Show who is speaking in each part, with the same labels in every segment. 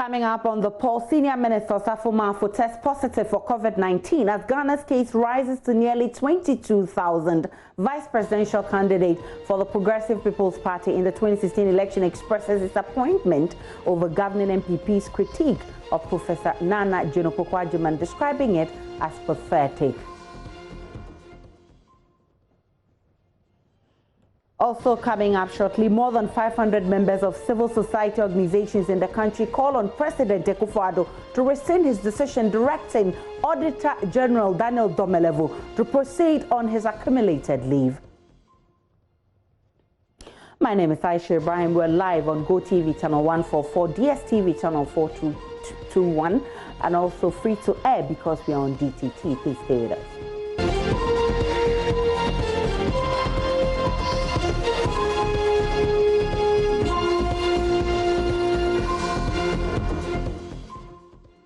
Speaker 1: Coming up on the poll, Senior Minister Safo Maafo tests positive for COVID-19 as Ghana's case rises to nearly 22,000. Vice presidential candidate for the Progressive People's Party in the 2016 election expresses disappointment over governing MPP's critique of Professor Nana Jinokoko-Adjumani, describing it as pathetic. Also coming up shortly, more than 500 members of civil society organizations in the country call on President Akufo-Addo to rescind his decision directing Auditor General Daniel Domelevo to proceed on his accumulated leave. My name is Aisha Ibrahim. We're live on GoTV channel 144, DSTV channel 4221, and also free to air because we are on DTT. Please stay with us.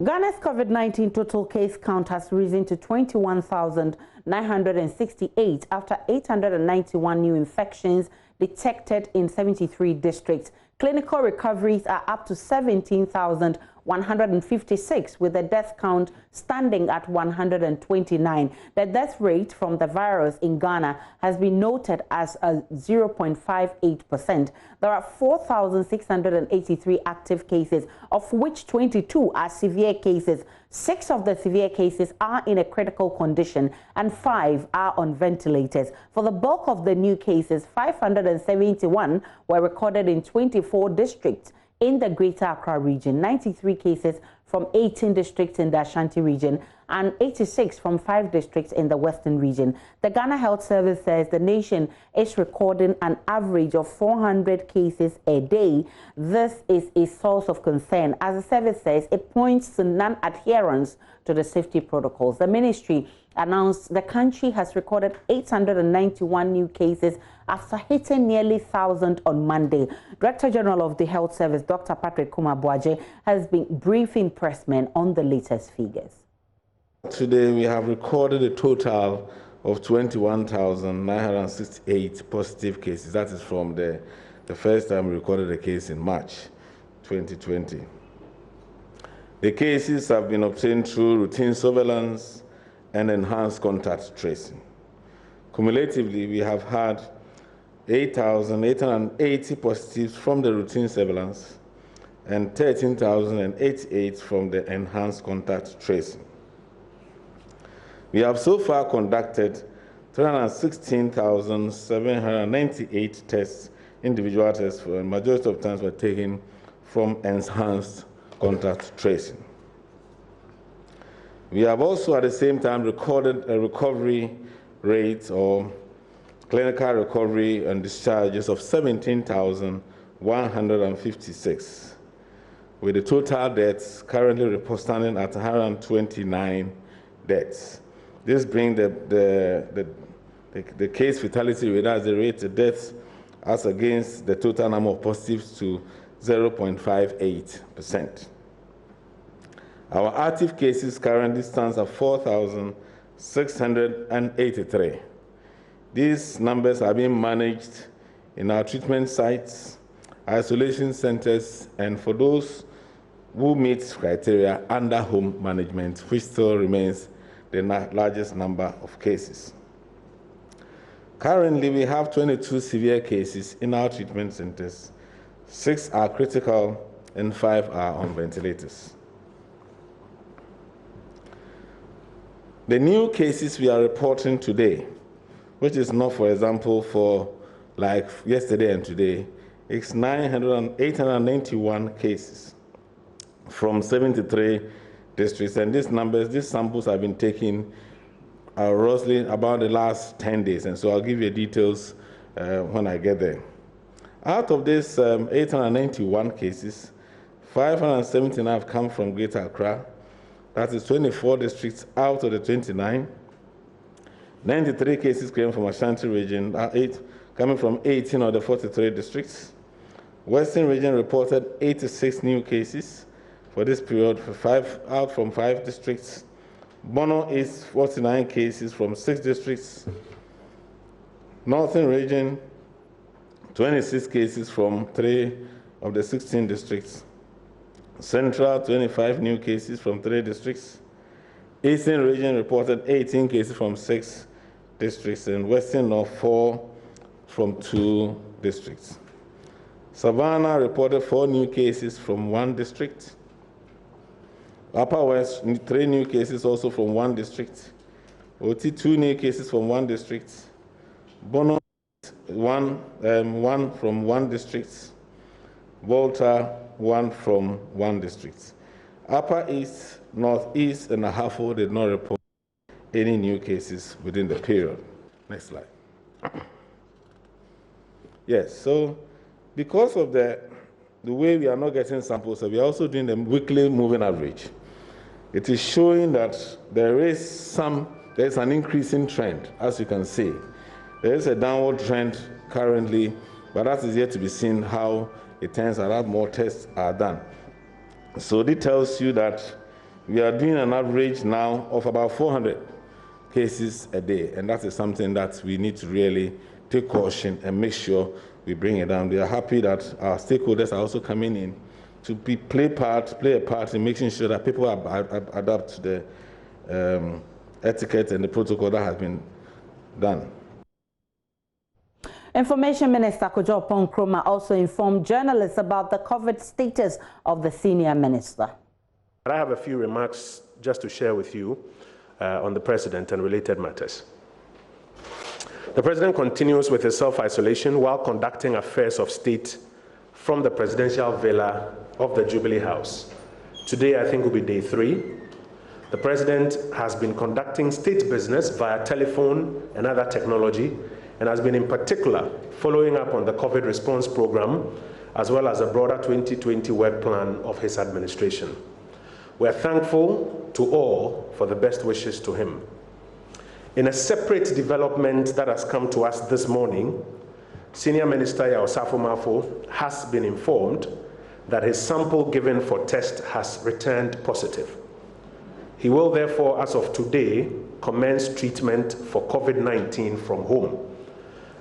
Speaker 1: Ghana's COVID-19 total case count has risen to 21,968 after 891 new infections detected in 73 districts. Clinical recoveries are up to 17,156, with the death count standing at 129. The death rate from the virus in Ghana has been noted as a 0.58%. There are 4,683 active cases, of which 22 are severe cases. 6 of the severe cases are in a critical condition and 5 are on ventilators. For the bulk of the new cases, 571 were recorded in 24 districts in the Greater Accra region, 93 cases from 18 districts in the Ashanti region, and 86 from 5 districts in the Western region. The Ghana Health Service says the nation is recording an average of 400 cases a day. This is a source of concern. As the service says, it points to non-adherence to the safety protocols. The ministry announced the country has recorded 891 new cases after hitting nearly 1,000 on Monday. Director General of the Health Service, Dr. Patrick Kumar-Boaje, has been briefing pressmen on the latest figures.
Speaker 2: Today we have recorded a total of 21,968 positive cases. That is from the first time we recorded a case in March 2020. The cases have been obtained through routine surveillance and enhanced contact tracing. Cumulatively, we have had 8,880 positives from the routine surveillance and 13,088 from the enhanced contact tracing. We have so far conducted 316,798 tests, individual tests, for the majority of times were taken from enhanced contact tracing. We have also at the same time recorded a recovery rate or clinical recovery and discharges of 17,156, with the total deaths currently standing at 129 deaths. This brings the case fatality rate as the rate of deaths as against the total number of positives to 0.58%. Our active cases currently stands at 4,683. These numbers are being managed in our treatment sites, isolation centers, and for those who meet criteria, under home management, which still remains the largest number of cases. Currently, we have 22 severe cases in our treatment centers. 6 are critical and 5 are on ventilators. The new cases we are reporting today, which is not, for example, for like yesterday and today, it's 891 cases from 73 districts, and these samples have been taken roughly about the last 10 days, and so I'll give you details when I get there. Out of these 891 cases, 579 have come from Greater Accra. That is 24 districts out of the 29. 93 cases came from Ashanti region, 8 coming from 18 of the 43 districts. Western region reported 86 new cases for this period, out from 5 districts. Bono is 49 cases from 6 districts. Northern region, 26 cases from 3 of the 16 districts. Central, 25 new cases from 3 districts. Eastern region reported 18 cases from 6 districts, and Western North 4 from 2 districts. Savannah reported 4 new cases from 1 district. Upper West, 3 new cases also from 1 district. Oti, 2 new cases from 1 district. Bono, 1 from 1 district. Volta, 1 from 1 district. Upper East, Northeast, and Ahafo did not report any new cases within the period. Next slide. Yes, so because of the way we are not getting samples, so we are also doing the weekly moving average. It is showing that there is an increasing trend, as you can see. There is a downward trend currently, but that is yet to be seen how it turns out that more tests are done. So this tells you that we are doing an average now of about 400 cases a day, and that is something that we need to really take caution and make sure we bring it down. We are happy that our stakeholders are also coming in to play a part in making sure that people adapt to the etiquette and the protocol that has been done.
Speaker 1: Information Minister Kojo Nkrumah also informed journalists about the COVID status of the senior minister.
Speaker 3: I have a few remarks just to share with you on the president and related matters. The president continues with his self-isolation while conducting affairs of state from the presidential villa of the Jubilee House. Today, I think, will be day 3. The president has been conducting state business via telephone and other technology, and has been in particular following up on the COVID response program, as well as a broader 2020 work plan of his administration. We're thankful to all for the best wishes to him. In a separate development that has come to us this morning, Senior Minister Yaosafo Mafo has been informed that his sample given for test has returned positive. He will therefore, as of today, commence treatment for COVID-19 from home.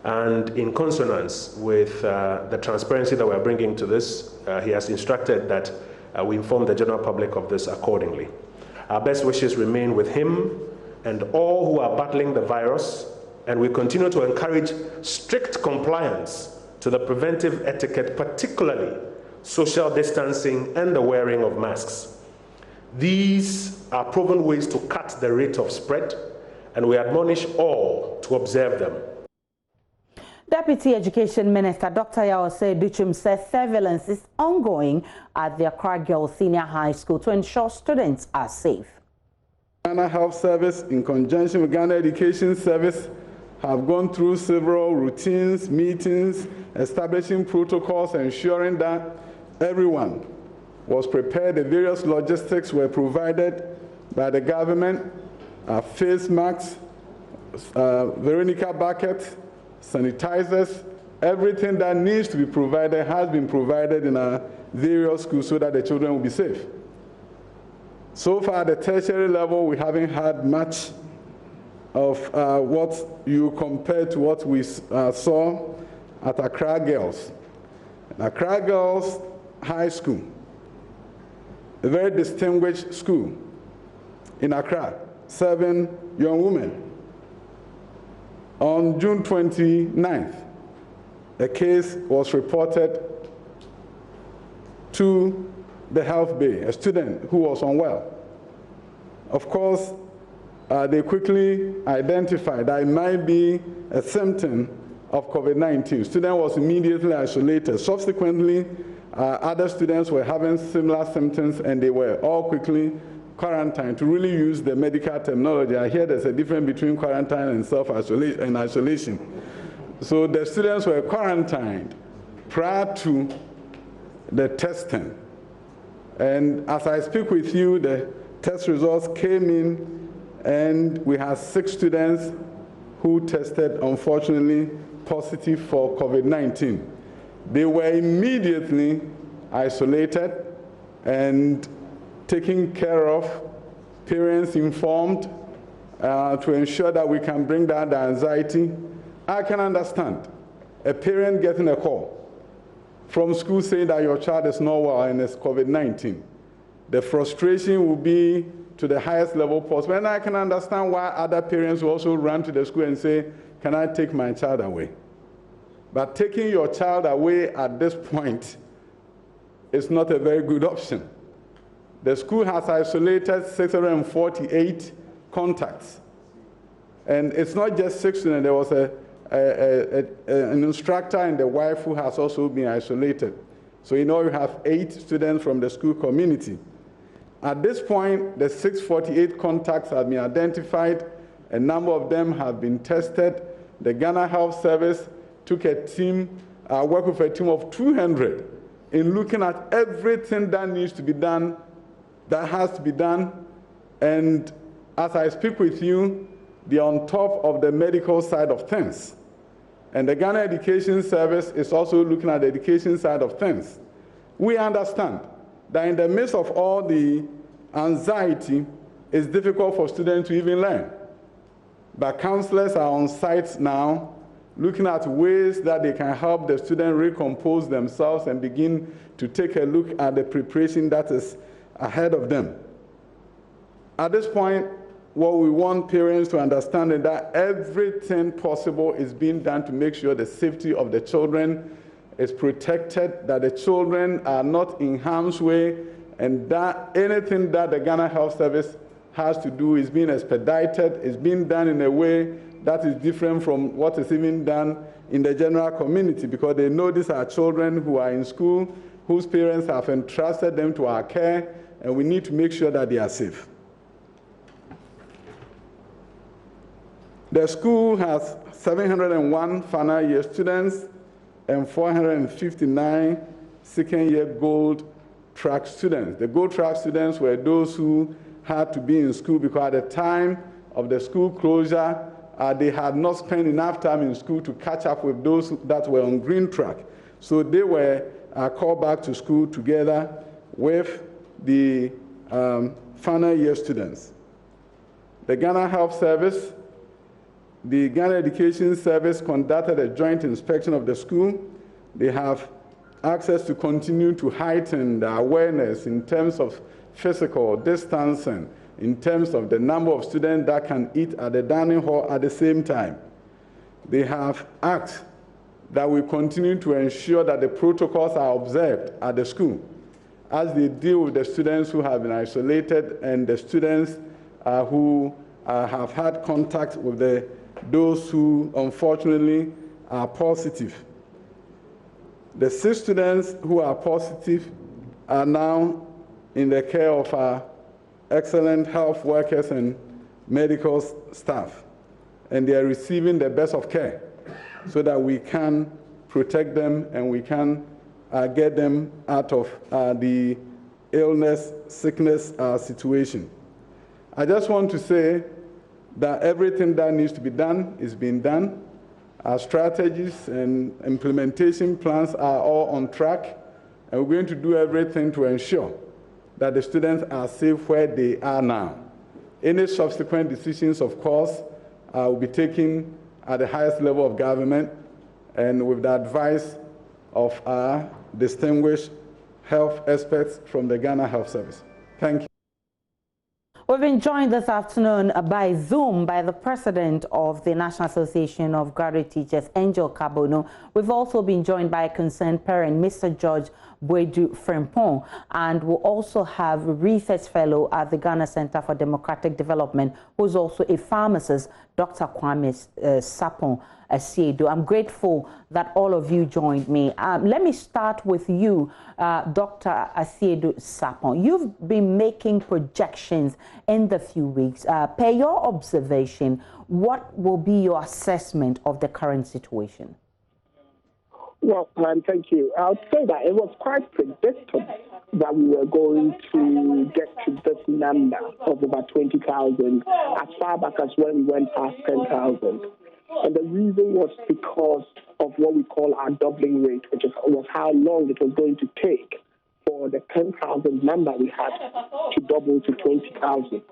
Speaker 3: And in consonance with the transparency that we're bringing to this, he has instructed that we inform the general public of this accordingly. Our best wishes remain with him and all who are battling the virus, and we continue to encourage strict compliance to the preventive etiquette, particularly social distancing and the wearing of masks. These are proven ways to cut the rate of spread, and we admonish all to observe them.
Speaker 1: Deputy Education Minister Dr. Yaosei Duchum says surveillance is ongoing at the Accra Girls Senior High School to ensure students are safe.
Speaker 4: Ghana Health Service, in conjunction with Ghana Education Service, have gone through several routines, meetings, establishing protocols, ensuring that everyone was prepared. The various logistics were provided by the government, face masks, Veronica buckets, sanitizers, everything that needs to be provided has been provided in our various schools so that the children will be safe. So far, at the tertiary level, we haven't had much of what you compare to what we saw at Accra Girls. Accra Girls High School, a very distinguished school in Accra, 7 young women. On June 29th, a case was reported to the health bay, a student who was unwell. Of course, they quickly identified that it might be a symptom of COVID-19. Student was immediately isolated. Subsequently, other students were having similar symptoms, and they were all quickly quarantined. To really use the medical terminology, I hear there's a difference between quarantine and self-isolation and isolation. So the students were quarantined prior to the testing. And as I speak with you, the test results came in, and we had 6 students who tested, unfortunately, positive for COVID-19. They were immediately isolated and taken care of, parents informed to ensure that we can bring down the anxiety. I can understand a parent getting a call from school saying that your child is not well and it's COVID-19. The frustration will be to the highest level possible. And I can understand why other parents will also run to the school and say, can I take my child away? But taking your child away at this point is not a very good option. The school has isolated 648 contacts. And it's not just 6 students. There was an instructor and the wife who has also been isolated. So you have 8 students from the school community. At this point, the 648 contacts have been identified. A number of them have been tested. The Ghana Health Service took a team, worked with a team of 200 in looking at everything that needs to be done, that has to be done. And as I speak with you, they're on top of the medical side of things. And the Ghana Education Service is also looking at the education side of things. We understand that in the midst of all the anxiety, it's difficult for students to even learn. But counselors are on site now, looking at ways that they can help the students recompose themselves and begin to take a look at the preparation that is ahead of them. At this point, what we want parents to understand is that everything possible is being done to make sure the safety of the children is protected, that the children are not in harm's way, and that anything that the Ghana Health Service has to do is being expedited, is being done in a way that is different from what is even done in the general community, because they know these are children who are in school, whose parents have entrusted them to our care, and we need to make sure that they are safe. The school has 701 final year students and 459 second-year gold track students. The gold track students were those who had to be in school because at the time of the school closure, they had not spent enough time in school to catch up with those that were on green track. So they were called back to school together with the final year students. The Ghana Health Service, the Ghana Education Service conducted a joint inspection of the school. They have access to continue to heighten the awareness in terms of physical distancing, in terms of the number of students that can eat at the dining hall at the same time. They have asked that we continue to ensure that the protocols are observed at the school as they deal with the students who have been isolated and the students who have had contact with those who unfortunately are positive. The 6 students who are positive are now in the care of our excellent health workers and medical staff, and they are receiving the best of care so that we can protect them and we can get them out of the illness, sickness situation. I just want to say that everything that needs to be done is being done. Our strategies and implementation plans are all on track, and we're going to do everything to ensure that the students are safe where they are now. Any subsequent decisions, of course, will be taken at the highest level of government and with the advice of our distinguished health experts from the Ghana Health Service. Thank you.
Speaker 1: We've been joined this afternoon by Zoom by the president of the National Association of Graduate Teachers, Angel Kabono. We've also been joined by a concerned parent, Mr. George Boedu Frimpong, and we'll also have a research fellow at the Ghana Center for Democratic Development, who's also a pharmacist, Dr. Kwame Sapon Asiedo. I'm grateful that all of you joined me. Let me start with you, Dr. Asiedo Sapon. You've been making projections in the few weeks. Per your observation, what will be your assessment of the current situation?
Speaker 5: Well, thank you. I would say that it was quite predictable that we were going to get to this number of about 20,000 as far back as when we went past 10,000. And the reason was because of what we call our doubling rate, which was how long it was going to take for the 10,000 number we had to double to 20,000.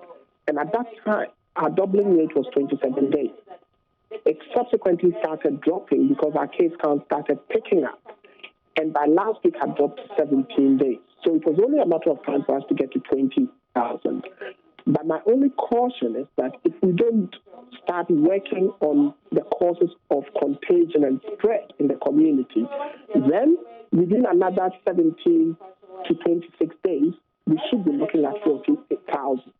Speaker 5: And at that time, our doubling rate was 27 days. It subsequently started dropping because our case count started picking up. and by last week had dropped to 17 days. So it was only a matter of time for us to get to 20,000. But my only caution is that if we don't start working on the causes of contagion and spread in the community, then within another 17 to 26 days, we should be looking at 48,000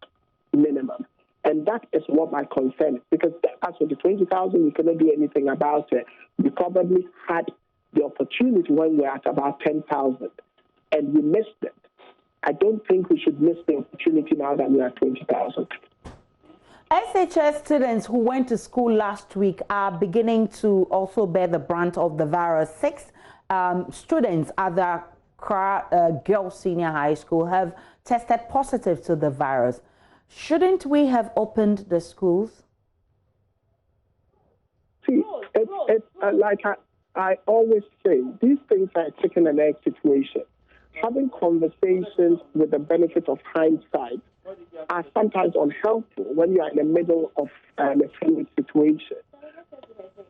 Speaker 5: minimum. And that is what my concern is, because as for the 20,000, we cannot do anything about it. We probably had the opportunity when we were at about 10,000, and we missed it. I don't think we should miss the opportunity now that we are 20,000.
Speaker 1: SHS students who went to school last week are beginning to also bear the brunt of the virus. 6 students at the Girls Senior High School have tested positive to the virus. Shouldn't we have opened the schools?
Speaker 5: See, it's like I always say, these things are a chicken and egg situation. Having conversations with the benefit of hindsight are sometimes unhelpful when you are in the middle of a fluid situation.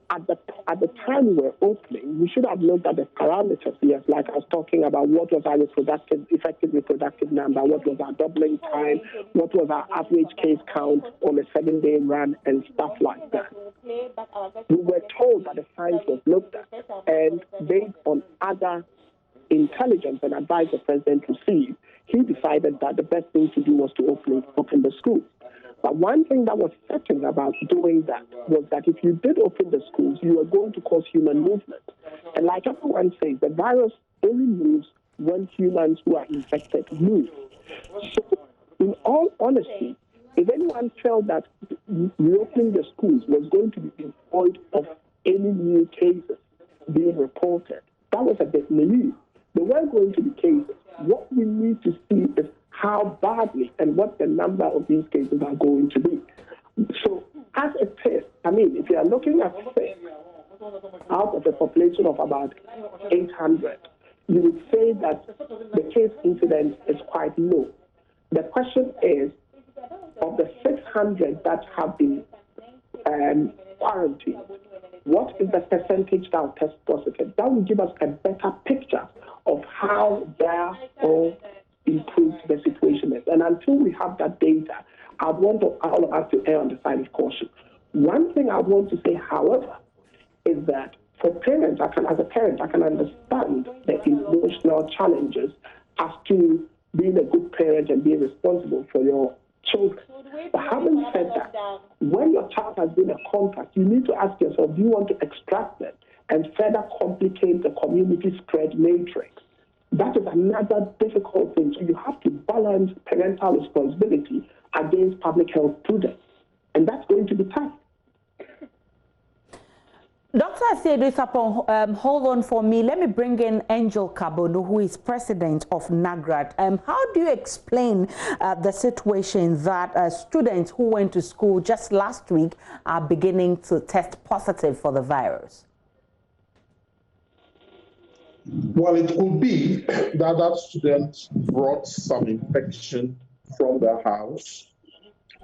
Speaker 5: At the time we were opening, we should have looked at the parameters, yes, like I was talking about what was our effective reproductive number, what was our doubling time, what was our average case count on a 7-day run, and stuff like that. We were told that the science was looked at, and based on other intelligence and advice the president received, he decided that the best thing to do was to open the schools. But one thing that was certain about doing that was that if you did open the schools, you were going to cause human movement. And like everyone says, the virus only moves when humans who are infected move. So in all honesty, if anyone felt that reopening the schools was going to be devoid of any new cases being reported, that was a bit naive. There weren't going to be cases. What we need to see is how badly and what the number of these cases are going to be. So as a test, I mean, if you are looking at 6 out of a population of about 800, you would say that the case incidence is quite low. The question is, of the 600 that have been quarantined, what is the percentage that will test positive? That will give us a better picture of how bad or improved the situation is. And until we have that data, I want all of us to err on the side of caution. One thing I want to say, however, is that for parents, as a parent, I can understand the emotional challenges as to being a good parent and being responsible for your children. But having said that, when your child has been a contact, you need to ask yourself, do you want to extract them and further complicate the community spread matrix? That is another difficult thing. So you have to balance parental responsibility against public health prudence. And that's going to be tough.
Speaker 1: Dr. Asiedu-Sapong, hold on for me. Let me bring in Angel Kabonu, who is president of NAGRAD. How do you explain the situation that students who went to school just last week are beginning to test positive for the virus?
Speaker 6: Well, it could be that student brought some infection from their house.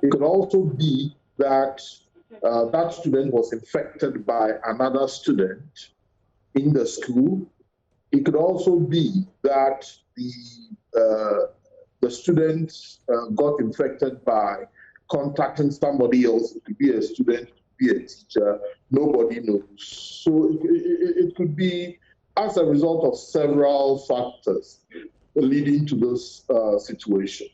Speaker 6: It could also be that that student was infected by another student in the school. It could also be that the student got infected by contacting somebody else. It could be a student, it could be a teacher, nobody knows. So it could be as a result of several factors leading to this situation.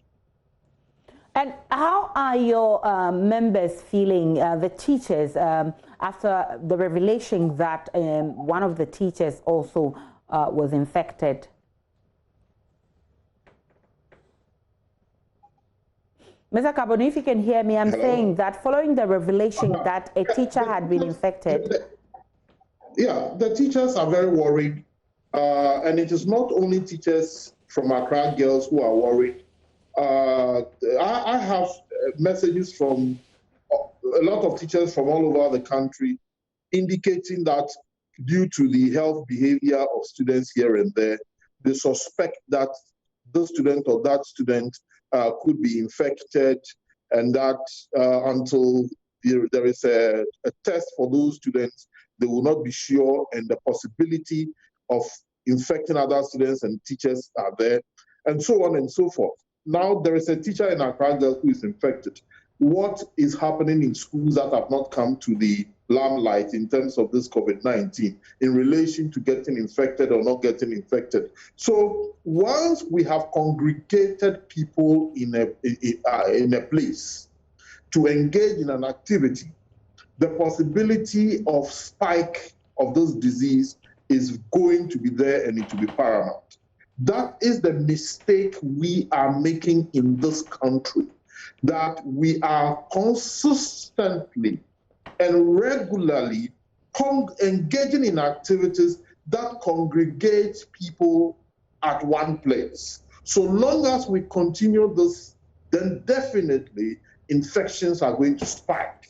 Speaker 1: And how are your members feeling, the teachers, after the revelation that one of the teachers also was infected? Mr. Kabonu, if you can hear me, I'm saying that following the revelation that a teacher had been infected.
Speaker 6: Yeah, the teachers are very worried. And it is not only teachers from Accra Girls who are worried. I have messages from a lot of teachers from all over the country indicating that due to the health behavior of students here and there, they suspect that this student or that student could be infected, and that until there is a test for those students, they will not be sure, and the possibility of infecting other students and teachers are there, and so on and so forth. Now there is a teacher in Accra Girls who is infected. What is happening in schools that have not come to the limelight in terms of this COVID-19 in relation to getting infected or not getting infected? So once we have congregated people in a place to engage in an activity, the possibility of spike of this disease is going to be there and it will be paramount. That is the mistake we are making in this country, that we are consistently and regularly engaging in activities that congregate people at one place. So long as we continue this, then definitely infections are going to spike.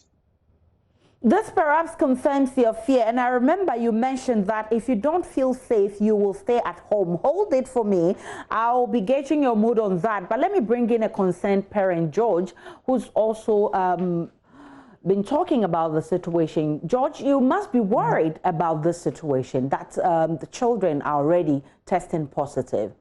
Speaker 1: This perhaps confirms your fear, and I remember you mentioned that if you don't feel safe, you will stay at home. Hold it for me. I'll be gauging your mood on that. But let me bring in a concerned parent, George, who's also been talking about the situation. George, you must be worried about this situation, that the children are already testing positive.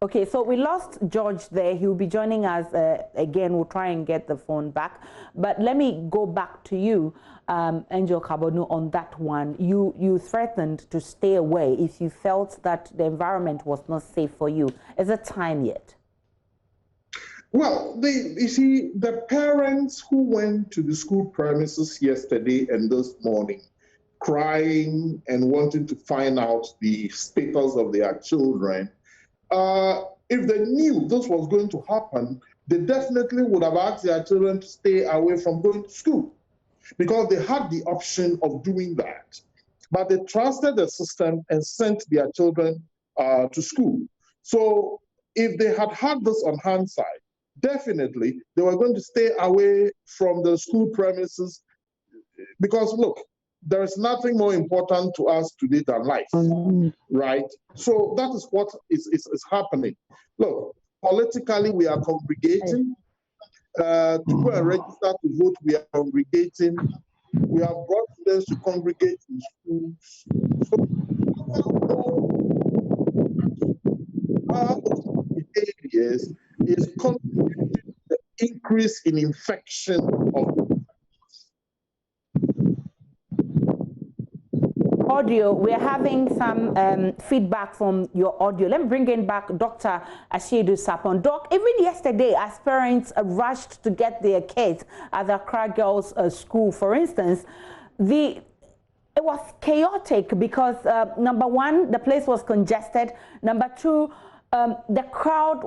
Speaker 1: Okay, so we lost George there. He'll be joining us again. We'll try and get the phone back. But let me go back to you, Angel Kabonu, on that one. You threatened to stay away if you felt that the environment was not safe for you. Is it time yet?
Speaker 6: Well, you see, the parents who went to the school premises yesterday and this morning, crying and wanting to find out the status of their children, if they knew this was going to happen, they definitely would have asked their children to stay away from going to school because they had the option of doing that. But they trusted the system and sent their children to school. So if they had had this on hindsight, definitely they were going to stay away from the school premises because, look, there is nothing more important to us today than life, right? So that is what is happening. Look, politically, we are congregating. To go and register to vote, we are congregating. We have brought students to congregate in schools. So our behaviors is contributing to the increase in infection of
Speaker 1: audio. We're having some feedback from your audio. Let me bring in back Dr. Asiedu Sapon. Doc, even yesterday, as parents rushed to get their kids at the Accra Girls School, for instance, it was chaotic because, number one, the place was congested. Number two, the crowd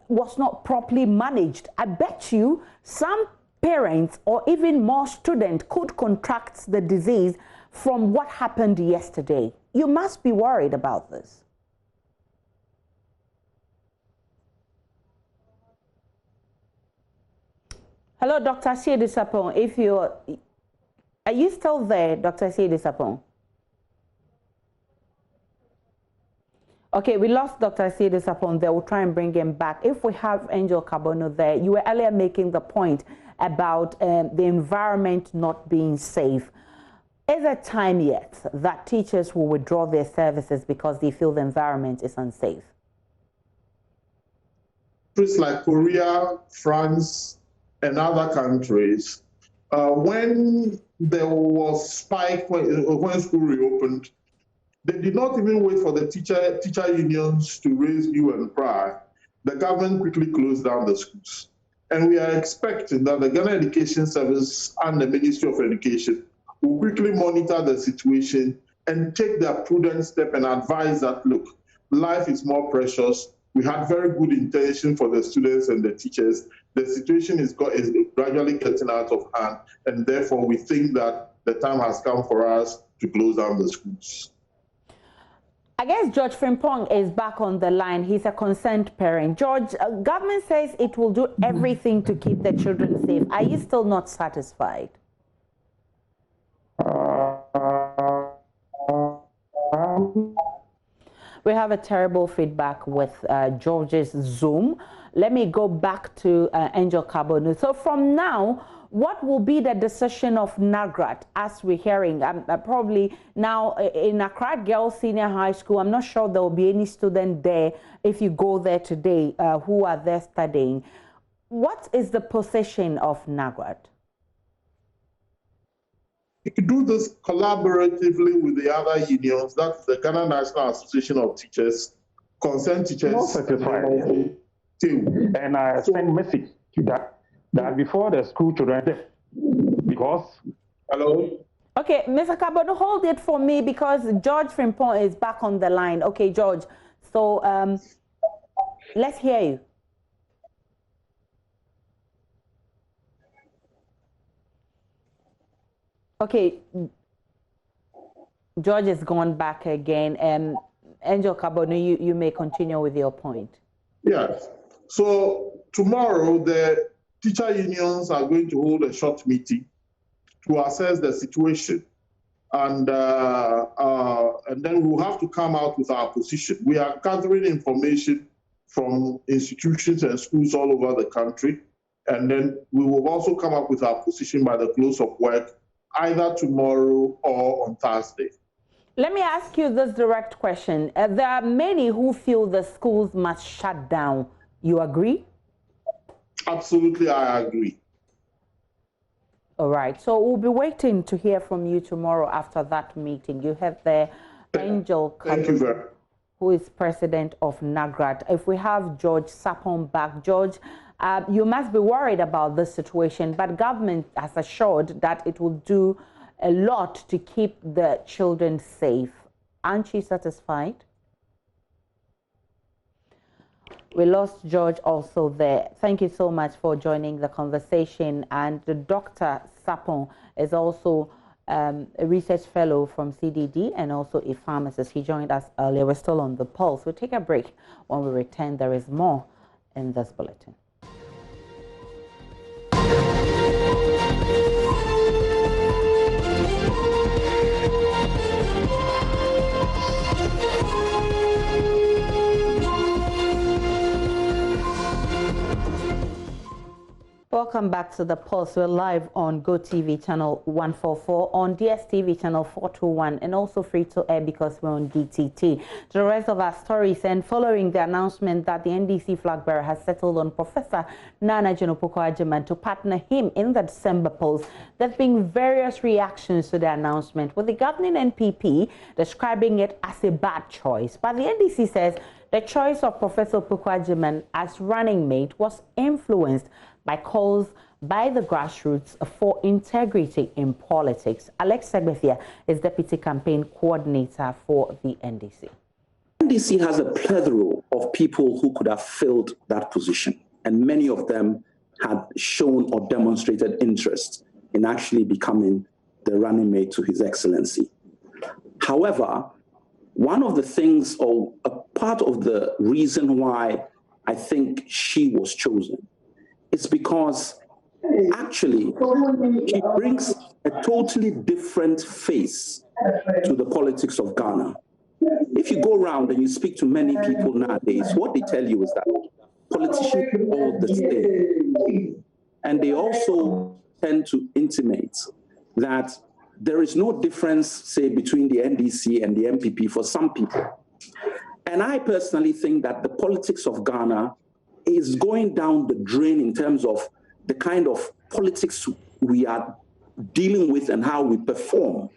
Speaker 1: was not properly managed. I bet you some parents or even more students could contract the disease from what happened yesterday. You must be worried about this. Hello, Dr. Asiedu Sapon. Are you still there, Dr. Asiedu Sapon? Okay, we lost Dr. Asiedu Sapon there. We'll try and bring him back. If we have Angel Kabonu there, you were earlier making the point about the environment not being safe. Is it time yet that teachers will withdraw their services because they feel the environment is unsafe?
Speaker 6: Countries like Korea, France, and other countries, when there was spike when school reopened, they did not even wait for the teacher unions to raise hue and cry. The government quickly closed down the schools. And we are expecting that the Ghana Education Service and the Ministry of Education will quickly monitor the situation and take their prudent step and advise that, look, life is more precious. We had very good intention for the students and the teachers. The situation is gradually getting out of hand, and therefore we think that the time has come for us to close down the schools.
Speaker 1: I guess George Frimpong is back on the line. He's a concerned parent. George, government says it will do everything to keep the children safe. Are you still not satisfied? We have a terrible feedback with George's Zoom. Let me go back to Angel Kabonu. So from now, what will be the decision of NAGRAT as we're hearing? Probably now in Accra Girls Senior High School, I'm not sure there will be any student there if you go there today who are there studying. What is the position of NAGRAT?
Speaker 6: You can do this collaboratively with the other unions. That's the Ghana National Association of Teachers, concerned teachers.
Speaker 7: Not satisfied. And I send message to that before the school children, because.
Speaker 6: Hello?
Speaker 1: Okay, Mr. Kabonu, hold it for me because George Frimpong is back on the line. Okay, George. So let's hear you. Okay, George has gone back again. Angel Kabonu, you may continue with your point.
Speaker 6: Yes. So tomorrow, the teacher unions are going to hold a short meeting to assess the situation. And then we'll have to come out with our position. We are gathering information from institutions and schools all over the country. And then we will also come up with our position by the close of work, either tomorrow or on Thursday.
Speaker 1: Let me ask you this direct question. There are many who feel the schools must shut down. You agree?
Speaker 6: Absolutely, I agree.
Speaker 1: All right. So we'll be waiting to hear from you tomorrow after that meeting. You have the Angel Kabonu, who is president of NAGRAT. If we have George Sapon back, George, you must be worried about this situation, but government has assured that it will do a lot to keep the children safe. Aren't you satisfied? We lost George also there. Thank you so much for joining the conversation. And Dr. Sapon is also a research fellow from CDD and also a pharmacist. He joined us earlier. We're still on the pulse. We'll take a break. When we return, there is more in this bulletin. Welcome back to the Pulse. We're live on GoTV channel 144, on DSTV channel 421, and also free to air because we're on DTT. The rest of our stories, and following the announcement that the NDC flag bearer has settled on Professor Nana Jane Opoku-Agyeman to partner him in the December polls, there have been various reactions to the announcement, with the governing NPP describing it as a bad choice. But the NDC says the choice of Professor Opoku-Agyeman as running mate was influenced by calls by the grassroots for integrity in politics. Alex Segbethia is Deputy Campaign Coordinator for the NDC.
Speaker 8: NDC has a plethora of people who could have filled that position, and many of them had shown or demonstrated interest in actually becoming the running mate to His Excellency. However, one of the things, or a part of the reason why I think she was chosen, it's because actually she brings a totally different face to the politics of Ghana. If you go around and you speak to many people nowadays, what they tell you is that politicians are all the same. And they also tend to intimate that there is no difference, say, between the NDC and the MPP for some people. And I personally think that the politics of Ghana is going down the drain in terms of the kind of politics we are dealing with and how we perform.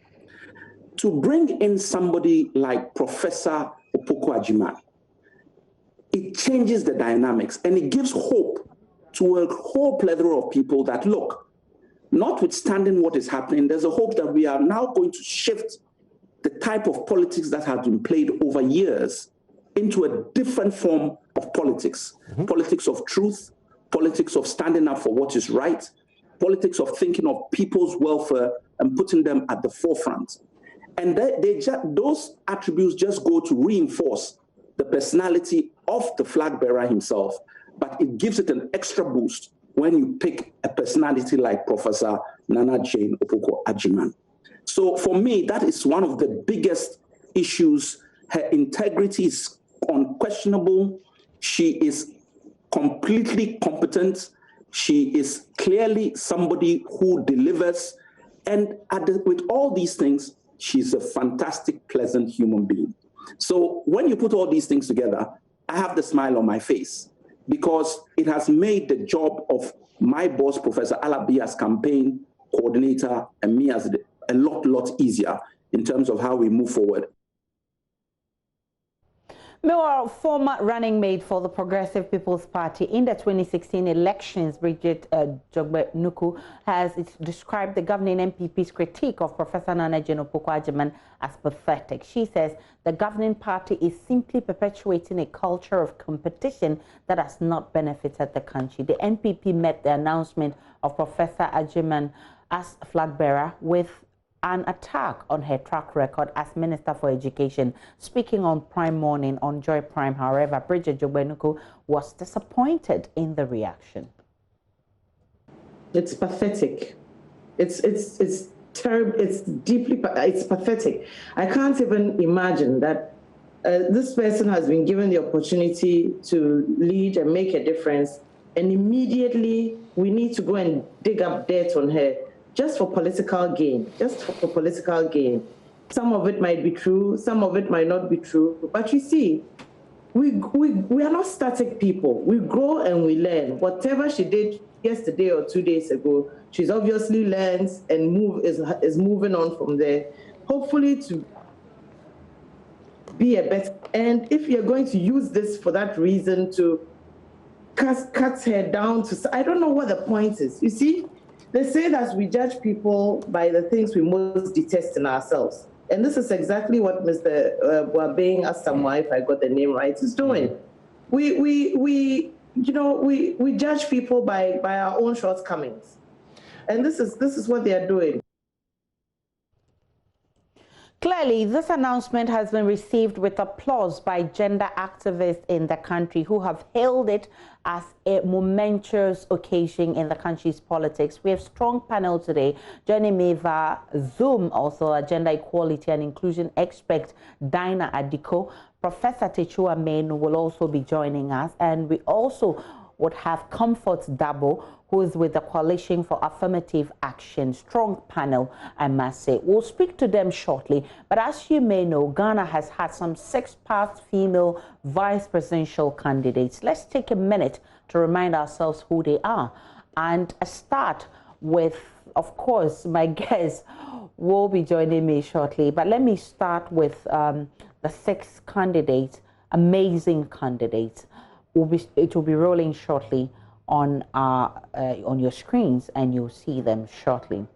Speaker 8: To bring in somebody like Professor Opoku-Agyeman, it changes the dynamics and it gives hope to a whole plethora of people that, look, notwithstanding what is happening, there's a hope that we are now going to shift the type of politics that has been played over years into a different form of politics. Politics of truth, politics of standing up for what is right, politics of thinking of people's welfare and putting them at the forefront. And those attributes just go to reinforce the personality of the flag bearer himself, but it gives it an extra boost when you pick a personality like Professor Nana Jane Opoku-Agyeman. So for me, that is one of the biggest issues Her integrity is unquestionable. She is completely competent. She is clearly somebody who delivers. And with all these things, she's a fantastic, pleasant human being. So when you put all these things together, I have the smile on my face because it has made the job of my boss, Professor Alabi, as campaign coordinator, and me as a lot easier in terms of how we move forward.
Speaker 1: Meanwhile, former running mate for the Progressive People's Party in the 2016 elections, Bridget JoyNews, has described the governing MPP's critique of Professor Nana Jeno-Poku-Agyeman as pathetic. She says the governing party is simply perpetuating a culture of competition that has not benefited the country. The MPP met the announcement of Professor Agyeman as flag bearer with an attack on her track record as Minister for Education. Speaking on Prime Morning on Joy Prime, however, Bridget JoyNews was disappointed in the reaction.
Speaker 9: It's pathetic. It's terrible. It's pathetic. I can't even imagine that this person has been given the opportunity to lead and make a difference, and immediately we need to go and dig up dirt on her. Just for political gain, Some of it might be true, some of it might not be true. But you see, we are not static people. We grow and we learn. Whatever she did yesterday or 2 days ago, she's obviously learned and is moving on from there. Hopefully to be a better. And if you're going to use this for that reason to cut her down to, I don't know what the point is. You see? They say that we judge people by the things we most detest in ourselves. And this is exactly what Mr. Wabeng Asamoah, if I got the name right, is doing. We judge people by our own shortcomings. And this is what they are doing.
Speaker 1: Clearly, this announcement has been received with applause by gender activists in the country who have hailed it as a momentous occasion in the country's politics. We have strong panel today. Joining me via Zoom, also a gender equality and inclusion expert, Dinah Adiko. Professor Techua Menu will also be joining us. And we also would have Comfort Dabo, who is with the Coalition for Affirmative Action. Strong panel, I must say. We'll speak to them shortly. But as you may know, Ghana has had some 6 past female vice presidential candidates. Let's take a minute to remind ourselves who they are. And start with, of course, my guest will be joining me shortly. But let me start with the 6 candidates, amazing candidates. It will be rolling shortly on your screens, and you'll see them shortly.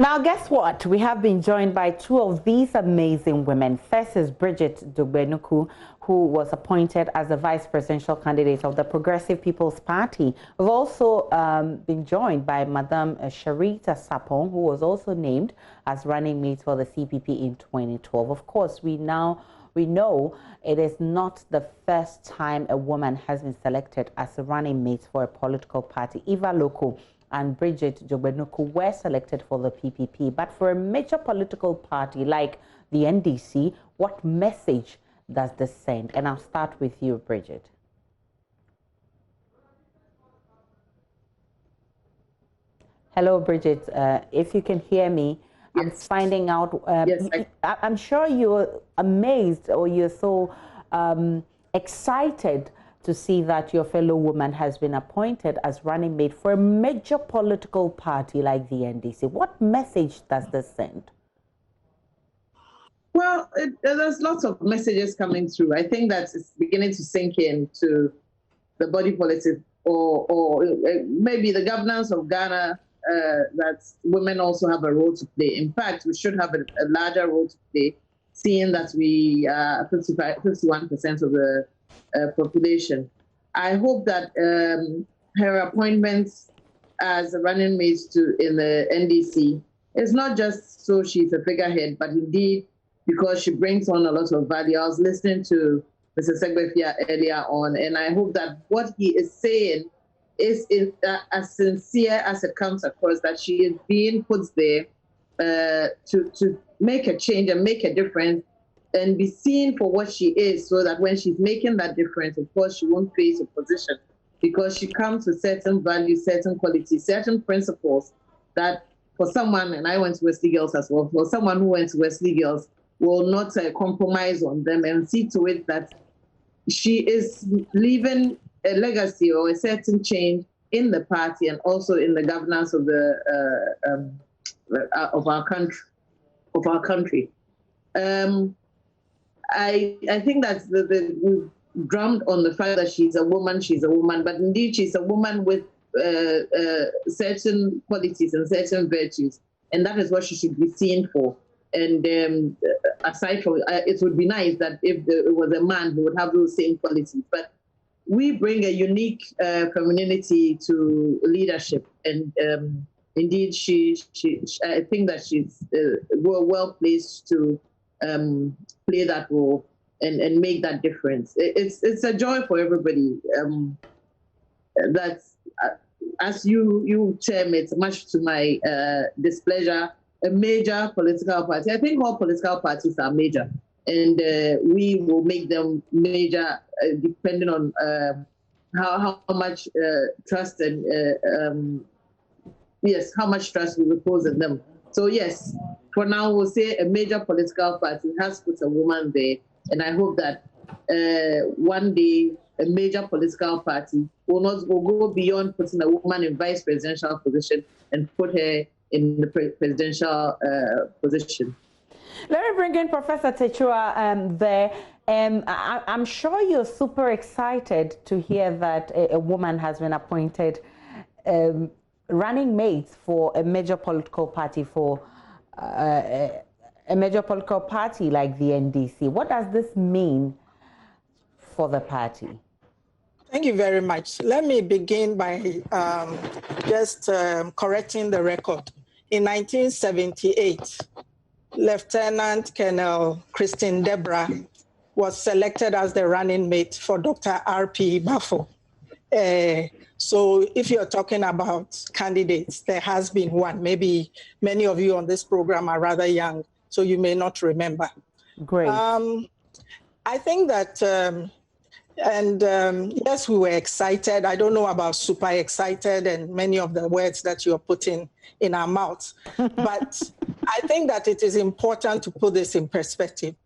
Speaker 1: Now, guess what? We have been joined by two of these amazing women. First is Bridget Dogbenuku, who was appointed as the vice presidential candidate of the Progressive People's Party. We've also been joined by Madame Sharita Sapong, who was also named as running mate for the CPP in 2012. Of course, we know it is not the first time a woman has been selected as a running mate for a political party. Eva Loko and Bridget Dogbenuku were selected for the PPP, but for a major political party like the NDC, what message does this send? And I'll start with you, Bridget. Hello, Bridget. If you can hear me, yes. I'm finding out. Yes, I'm sure you're amazed, or you're so excited to see that your fellow woman has been appointed as running mate for a major political party like the NDC. What message does this send?
Speaker 9: Well, there's lots of messages coming through. I think that it's beginning to sink into the body politic, or maybe the governance of Ghana, that women also have a role to play. In fact, we should have a larger role to play, seeing that we are 51% of the population. I hope that her appointments as a running mate in the NDC is not just so she's a figurehead, but indeed because she brings on a lot of value. I was listening to Mr. Segbefia earlier on, and I hope that what he is saying is as sincere as it comes across, that she is being put there to make a change and make a difference and be seen for what she is, so that when she's making that difference, of course, she won't face opposition, because she comes with certain values, certain qualities, certain principles that for someone, and I went to Wesley Girls as well, for someone who went to Wesley Girls will not compromise on them, and see to it that she is leaving a legacy or a certain change in the party and also in the governance of our country. I think that we've drummed on the fact that she's a woman, but indeed she's a woman with certain qualities and certain virtues, and that is what she should be seen for. And aside from it would be nice that if it was a man who would have those same qualities, but we bring a unique femininity to leadership, and indeed I think that she's well placed to play that role and make that difference. It's a joy for everybody. That's as you term it, much to my displeasure, a major political party. I think all political parties are major, and we will make them major depending on how much trust and how much trust we repose in them. So yes, for now we'll say a major political party has put a woman there, and I hope that one day a major political party will go beyond putting a woman in vice presidential position and put her in the presidential position.
Speaker 1: Let me bring in Professor Techua there. I'm sure you're super excited to hear that a woman has been appointed running mates for a major political party like the NDC. What does this mean for the party?
Speaker 10: Thank you very much. Let me begin by just correcting the record. In 1978, Lieutenant Colonel Christine Deborah was selected as the running mate for Dr. R.P. Bafo. So if you're talking about candidates, there has been one. Maybe many of you on this program are rather young, so you may not remember.
Speaker 1: Great.
Speaker 10: I think that, yes, we were excited. I don't know about super excited and many of the words that you're putting in our mouths. But I think that it is important to put this in perspective.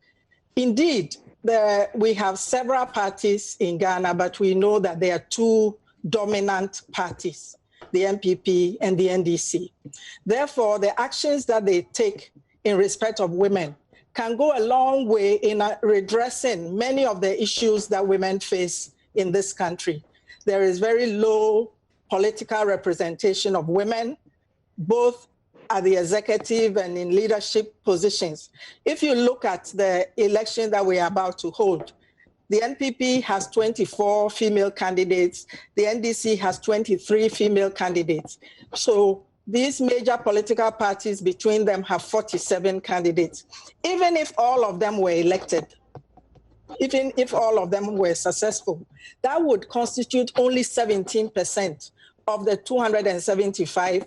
Speaker 10: Indeed, we have several parties in Ghana, but we know that there are two dominant parties, the NPP and the NDC. Therefore, the actions that they take in respect of women can go a long way in redressing many of the issues that women face in this country. There is very low political representation of women, both at the executive and in leadership positions. If you look at the election that we are about to hold, the NPP has 24 female candidates. The NDC has 23 female candidates. So these major political parties between them have 47 candidates. Even if all of them were elected, even if all of them were successful, that would constitute only 17% of the 275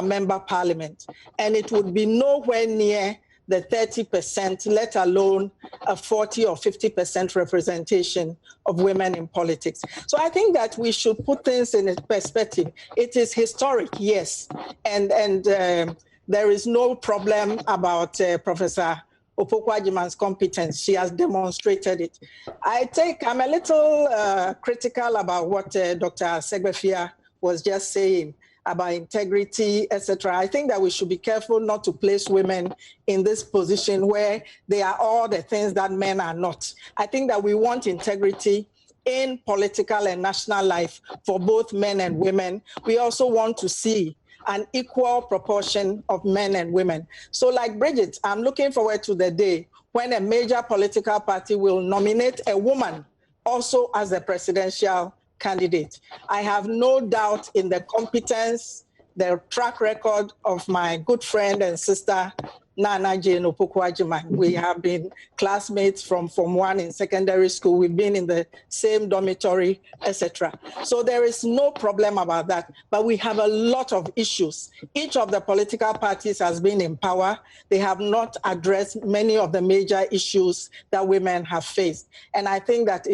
Speaker 10: member parliament. And it would be nowhere near the 30%, let alone a 40 or 50% representation of women in politics. So I think that we should put things in perspective. It is historic, yes, and there is no problem about Professor Opoku-Agyeman's competence. She has demonstrated it. I'm a little critical about what Dr. Segbefia was just saying about integrity, etc. I think that we should be careful not to place women in this position where they are all the things that men are not. I think that we want integrity in political and national life for both men and women. We also want to see an equal proportion of men and women. So like Bridget, I'm looking forward to the day when a major political party will nominate a woman also as a presidential candidate. I have no doubt in the competence, the track record of my good friend and sister, Nana Jane Opoku-Agyeman. We have been classmates from Form 1 in secondary school. We've been in the same dormitory, etc. So there is no problem about that. But we have a lot of issues. Each of the political parties has been in power. They have not addressed many of the major issues that women have faced. And I think that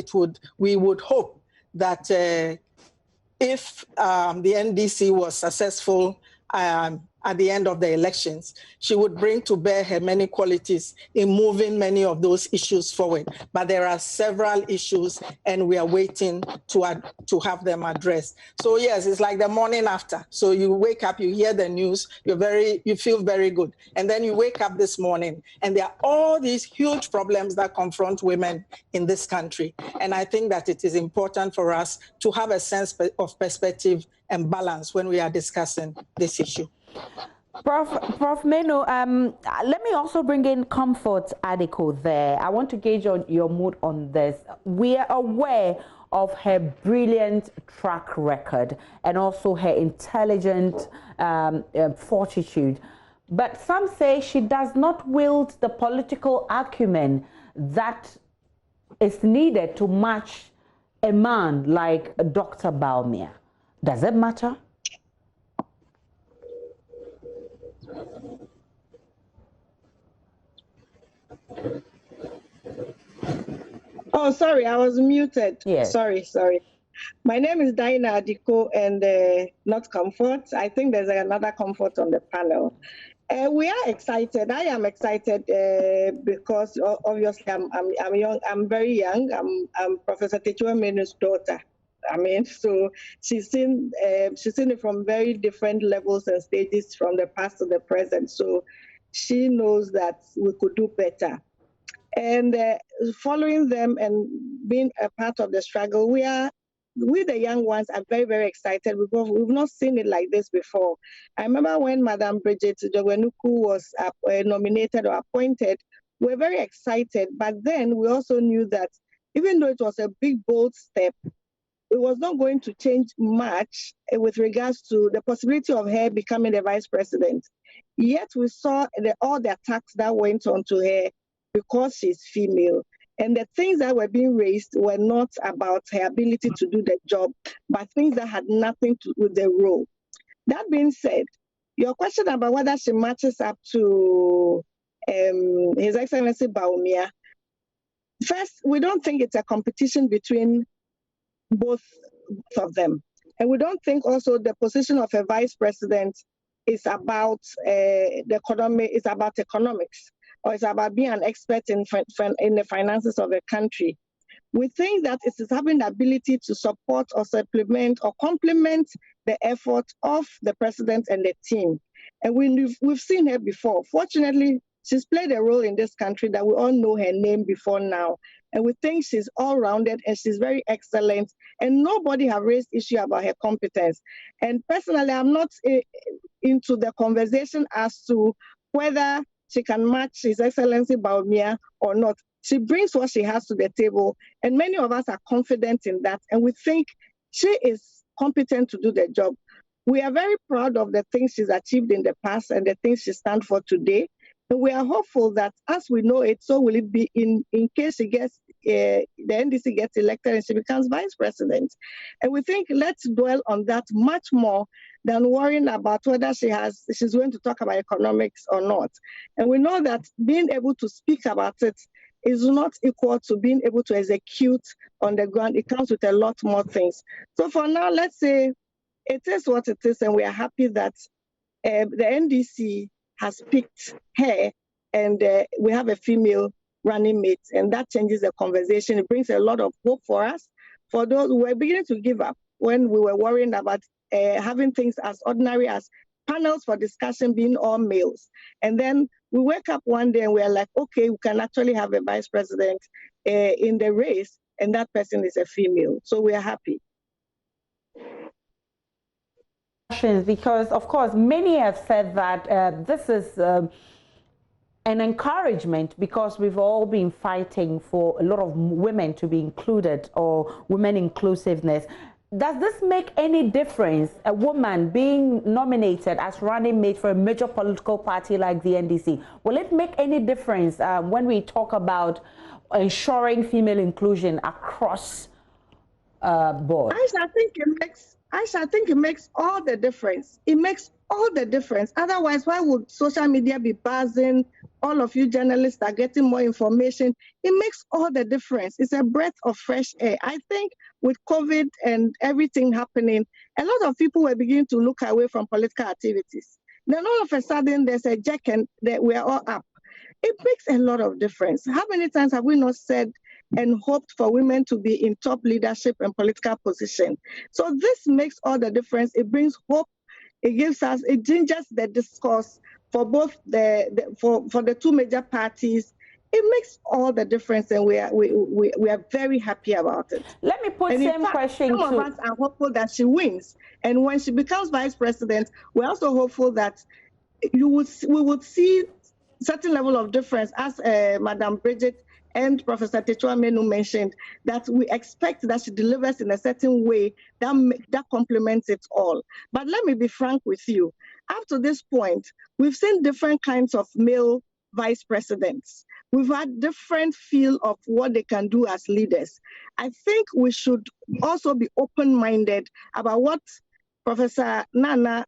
Speaker 10: we would hope that if the NDC was successful at the end of the elections, she would bring to bear her many qualities in moving many of those issues forward. But there are several issues, and we are waiting to have them addressed. So yes, it's like the morning after. So you wake up, you hear the news, you feel very good. And then you wake up this morning, and there are all these huge problems that confront women in this country. And I think that it is important for us to have a sense of perspective and balance when we are discussing this issue.
Speaker 1: Prof Meno, let me also bring in Comfort Adiko there. I want to gauge your mood on this. We are aware of her brilliant track record and also her intelligent fortitude. But some say she does not wield the political acumen that is needed to match a man like Dr. Bawumia. Does it matter?
Speaker 11: Oh, sorry, I was muted.
Speaker 1: Yes.
Speaker 11: Sorry. My name is Diana Adiko and not Comfort. I think there's another Comfort on the panel. We are excited. I am excited because obviously I'm young. I'm very young. I'm Professor Techiwa Menu's daughter. I mean, so she's seen it from very different levels and stages from the past to the present. So she knows that we could do better. And following them and being a part of the struggle, we, the young ones, are very, very excited because we've not seen it like this before. I remember when Madam Bridget Jogwenuku was nominated or appointed, we were very excited. But then we also knew that even though it was a big, bold step, it was not going to change much with regards to the possibility of her becoming the vice president. Yet we saw all the attacks that went on to her because she's female. And the things that were being raised were not about her ability to do the job, but things that had nothing to do with the role. That being said, your question about whether she matches up to His Excellency Bawumia, first, we don't think it's a competition between both of them. And we don't think also the position of a vice president is about the economy, it's about economics, or it's about being an expert in the finances of a country. We think that it is having the ability to support or supplement or complement the effort of the president and the team. And we've seen her before. Fortunately, she's played a role in this country that we all know her name before now. And we think she's all-rounded and she's very excellent. And nobody have raised issue about her competence. And personally, I'm not into the conversation as to whether she can match His Excellency Baumia or not. She brings what she has to the table, and many of us are confident in that, and we think she is competent to do the job. We are very proud of the things she's achieved in the past and the things she stands for today, and we are hopeful that as we know it, so will it be in case she gets, the NDC gets elected and she becomes vice president. And we think let's dwell on that much more than worrying about whether she's going to talk about economics or not. And we know that being able to speak about it is not equal to being able to execute on the ground. It comes with a lot more things. So for now, let's say it is what it is, and we are happy that the NDC has picked her, and we have a female running mate, and that changes the conversation. It brings a lot of hope for us, for those who were beginning to give up when we were worrying about having things as ordinary as panels for discussion being all males. And then we wake up one day and we're like, okay, we can actually have a vice president in the race, and that person is a female. So we are happy.
Speaker 1: Because, of course, many have said that this is an encouragement, because we've all been fighting for a lot of women to be included, or women inclusiveness. Does this make any difference, a woman being nominated as running mate for a major political party like the NDC? Will it make any difference when we talk about ensuring female inclusion across board?
Speaker 11: I think it makes all the difference. It makes all the difference. Otherwise, why would social media be buzzing? All of you journalists are getting more information. It makes all the difference. It's a breath of fresh air. I think with COVID and everything happening, a lot of people were beginning to look away from political activities. Then all of a sudden, there's a jack and that we're all up. It makes a lot of difference. How many times have we not said and hoped for women to be in top leadership and political position? So this makes all the difference. It brings hope. It gives us, it gingers the discourse for both for the two major parties. It makes all the difference, and we are very happy about it.
Speaker 1: Let me put same question
Speaker 11: some of us are hopeful that she wins, and when she becomes vice president, we're also hopeful that we would see certain level of difference, as Madam Bridget and Professor Techoa Menu mentioned, that we expect that she delivers in a certain way that complements it all. But let me be frank with you. Up to this point, we've seen different kinds of male vice presidents. We've had different feel of what they can do as leaders. I think we should also be open-minded about what Professor Nana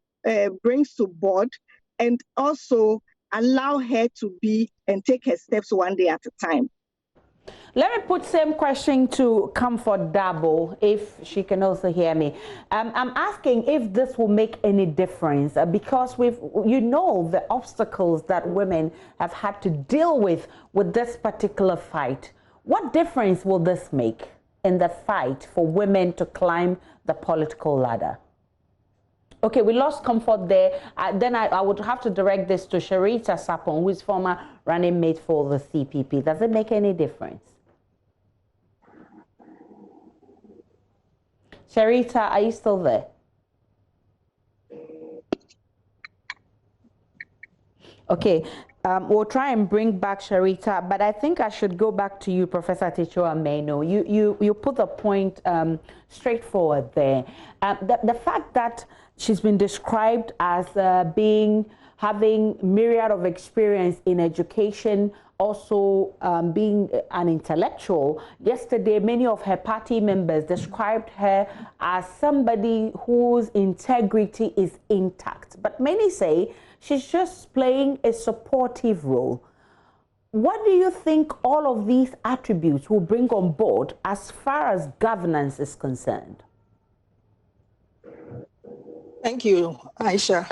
Speaker 11: brings to board, and also allow her to be and take her steps one day at a time.
Speaker 1: Let me put same question to Comfort Dabo, if she can also hear me. I'm asking if this will make any difference, because the obstacles that women have had to deal with this particular fight. What difference will this make in the fight for women to climb the political ladder? Okay, we lost Comfort there. Then I would have to direct this to Sharita Sapon, who is former running mate for the CPP. Does it make any difference? Sharita, are you still there? Okay, we'll try and bring back Sharita, but I think I should go back to you, Professor Techoa Meno. You put the point straightforward there. The fact that she's been described as having myriad of experience in education, also being an intellectual. Yesterday, many of her party members described her as somebody whose integrity is intact. But many say she's just playing a supportive role. What do you think all of these attributes will bring on board as far as governance is concerned?
Speaker 10: Thank you, Aisha.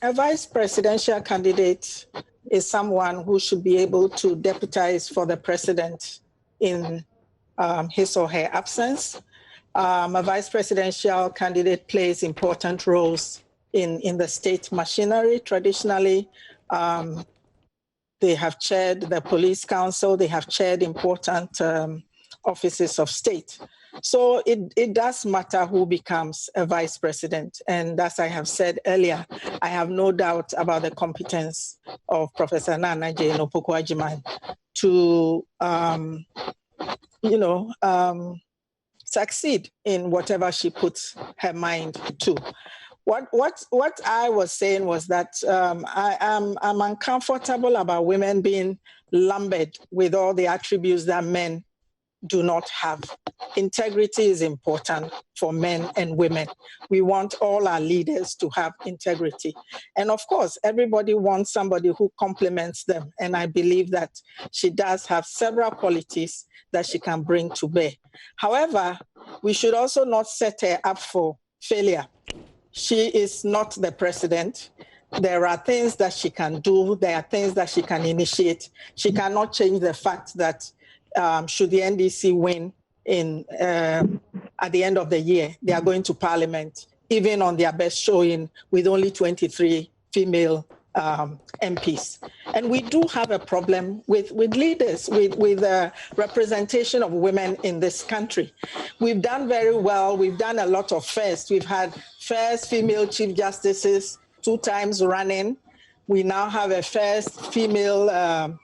Speaker 10: A vice presidential candidate is someone who should be able to deputize for the president in his or her absence. A vice presidential candidate plays important roles in the state machinery. Traditionally, they have chaired the police council, they have chaired important offices of state. So it does matter who becomes a vice president. And as I have said earlier, I have no doubt about the competence of Professor Nana Jane Opoku-Agyeman to, succeed in whatever she puts her mind to. What I was saying was that I'm uncomfortable about women being lumbered with all the attributes that men do not have. Integrity is important for men and women. We want all our leaders to have integrity. And of course, everybody wants somebody who complements them. And I believe that she does have several qualities that she can bring to bear. However, we should also not set her up for failure. She is not the president. There are things that she can do. There are things that she can initiate. She cannot change the fact that should the NDC win at the end of the year, they are going to Parliament, even on their best showing with only 23 female MPs. And we do have a problem with leaders, with representation of women in this country. We've done very well. We've done a lot of firsts. We've had first female chief justices 2 times running. We now have a first female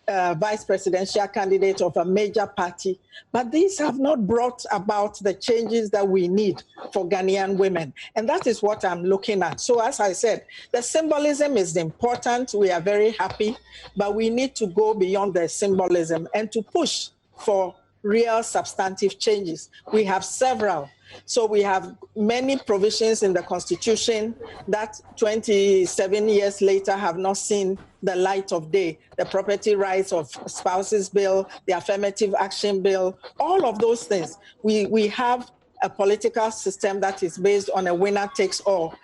Speaker 10: vice presidential candidate of a major party, but these have not brought about the changes that we need for Ghanaian women. And that is what I'm looking at. So as I said, the symbolism is important. We are very happy, but we need to go beyond the symbolism and to push for real substantive changes. We have several. So we have many provisions in the Constitution that 27 years later have not seen the light of day. The Property Rights of Spouses Bill, the Affirmative Action Bill, all of those things. We have a political system that is based on a winner takes all.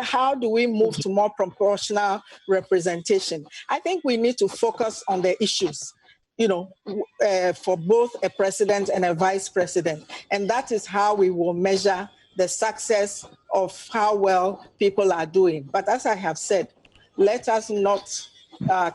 Speaker 10: How do we move to more proportional representation? I think we need to focus on the issues, for both a president and a vice president. And that is how we will measure the success of how well people are doing. But as I have said, let us not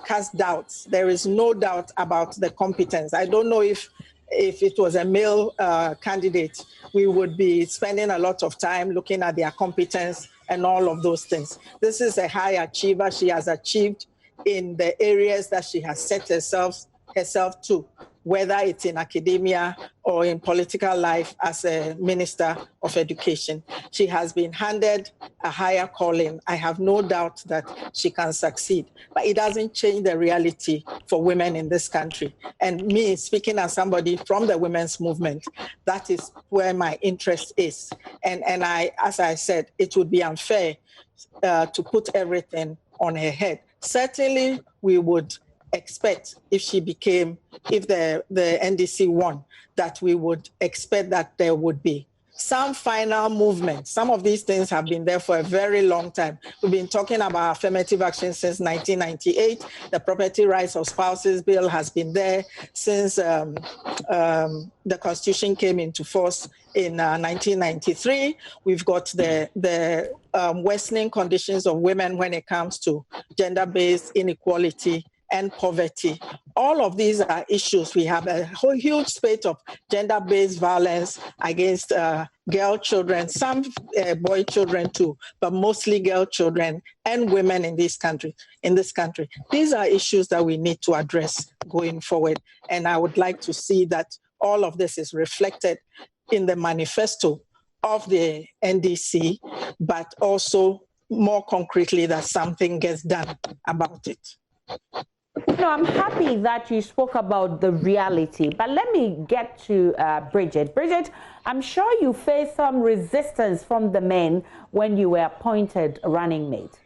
Speaker 10: cast doubts. There is no doubt about the competence. I don't know if it was a male candidate, we would be spending a lot of time looking at their competence and all of those things. This is a high achiever. She has achieved in the areas that she has set herself to, whether it's in academia or in political life as a minister of education. She has been handed a higher calling. I have no doubt that she can succeed, but it doesn't change the reality for women in this country. And me, speaking as somebody from the women's movement, that is where my interest is. And as I said, it would be unfair to put everything on her head. Certainly, we would expect if the NDC won, that we would expect that there would be some final movement. Some of these things have been there for a very long time. We've been talking about affirmative action since 1998. The Property Rights of Spouses Bill has been there since the Constitution came into force in 1993. We've got the worsening conditions of women when it comes to gender-based inequality and poverty. All of these are issues. We have a whole huge spate of gender-based violence against girl children, some boy children too, but mostly girl children and women in this country. These are issues that we need to address going forward. And I would like to see that all of this is reflected in the manifesto of the NDC, but also more concretely that something gets done about it.
Speaker 1: No, I'm happy that you spoke about the reality, but let me get to Bridget. Bridget, I'm sure you faced some resistance from the men when you were appointed running mate.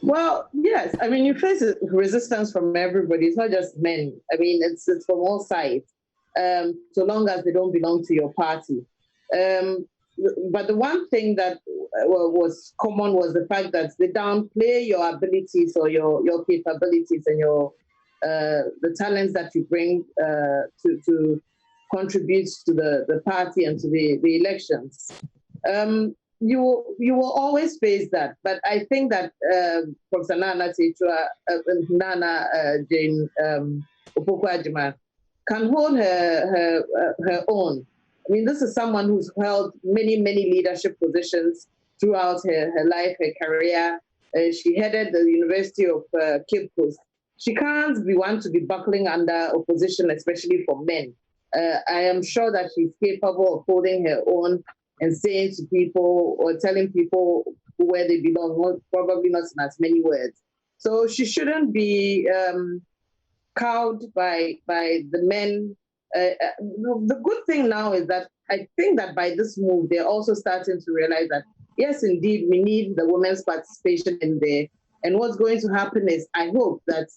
Speaker 9: Well, yes. I mean, you face resistance from everybody. It's not just men. I mean, it's from all sides, so long as they don't belong to your party. But the one thing that was common was the fact that they downplay your abilities or your capabilities and the talents that you bring to contribute to the party and to the elections. you will always face that. But I think that Professor Nana Jane Opoku-Agyeman can hold her own. I mean, this is someone who's held many leadership positions throughout her life, her career. She headed the University of Cape Coast. She can't be one to be buckling under opposition, especially for men. I am sure that she's capable of holding her own and saying to people or telling people where they belong, probably not in as many words. So she shouldn't be cowed by the men. The good thing now is that I think that by this move, they're also starting to realize that, yes, indeed, we need the women's participation in there. And what's going to happen is, I hope that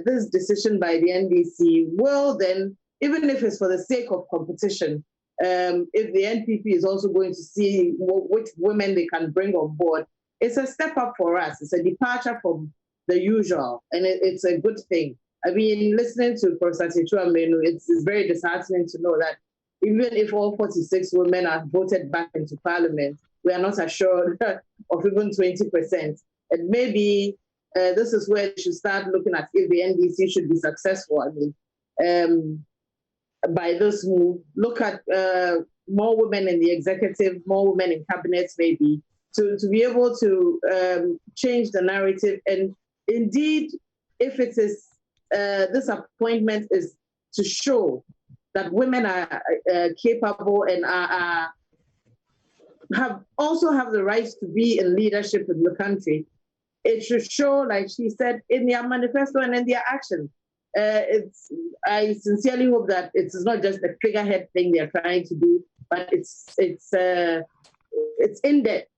Speaker 9: this decision by the NDC will then, even if it's for the sake of competition, if the NPP is also going to see which women they can bring on board, it's a step up for us. It's a departure from the usual, and it's a good thing. I mean, listening to Professor Tetua Menu, it's very disheartening to know that even if all 46 women are voted back into parliament, we are not assured of even 20%. And maybe this is where we should start looking at if the NDC should be successful. I mean, by this move, look at more women in the executive, more women in cabinets, maybe, to be able to change the narrative. And indeed, if it is this appointment is to show that women are capable and also have the right to be in leadership in the country, it should show, like she said, in their manifesto and in their actions. I sincerely hope that it's not just a figurehead thing they're trying to do, but it's in depth.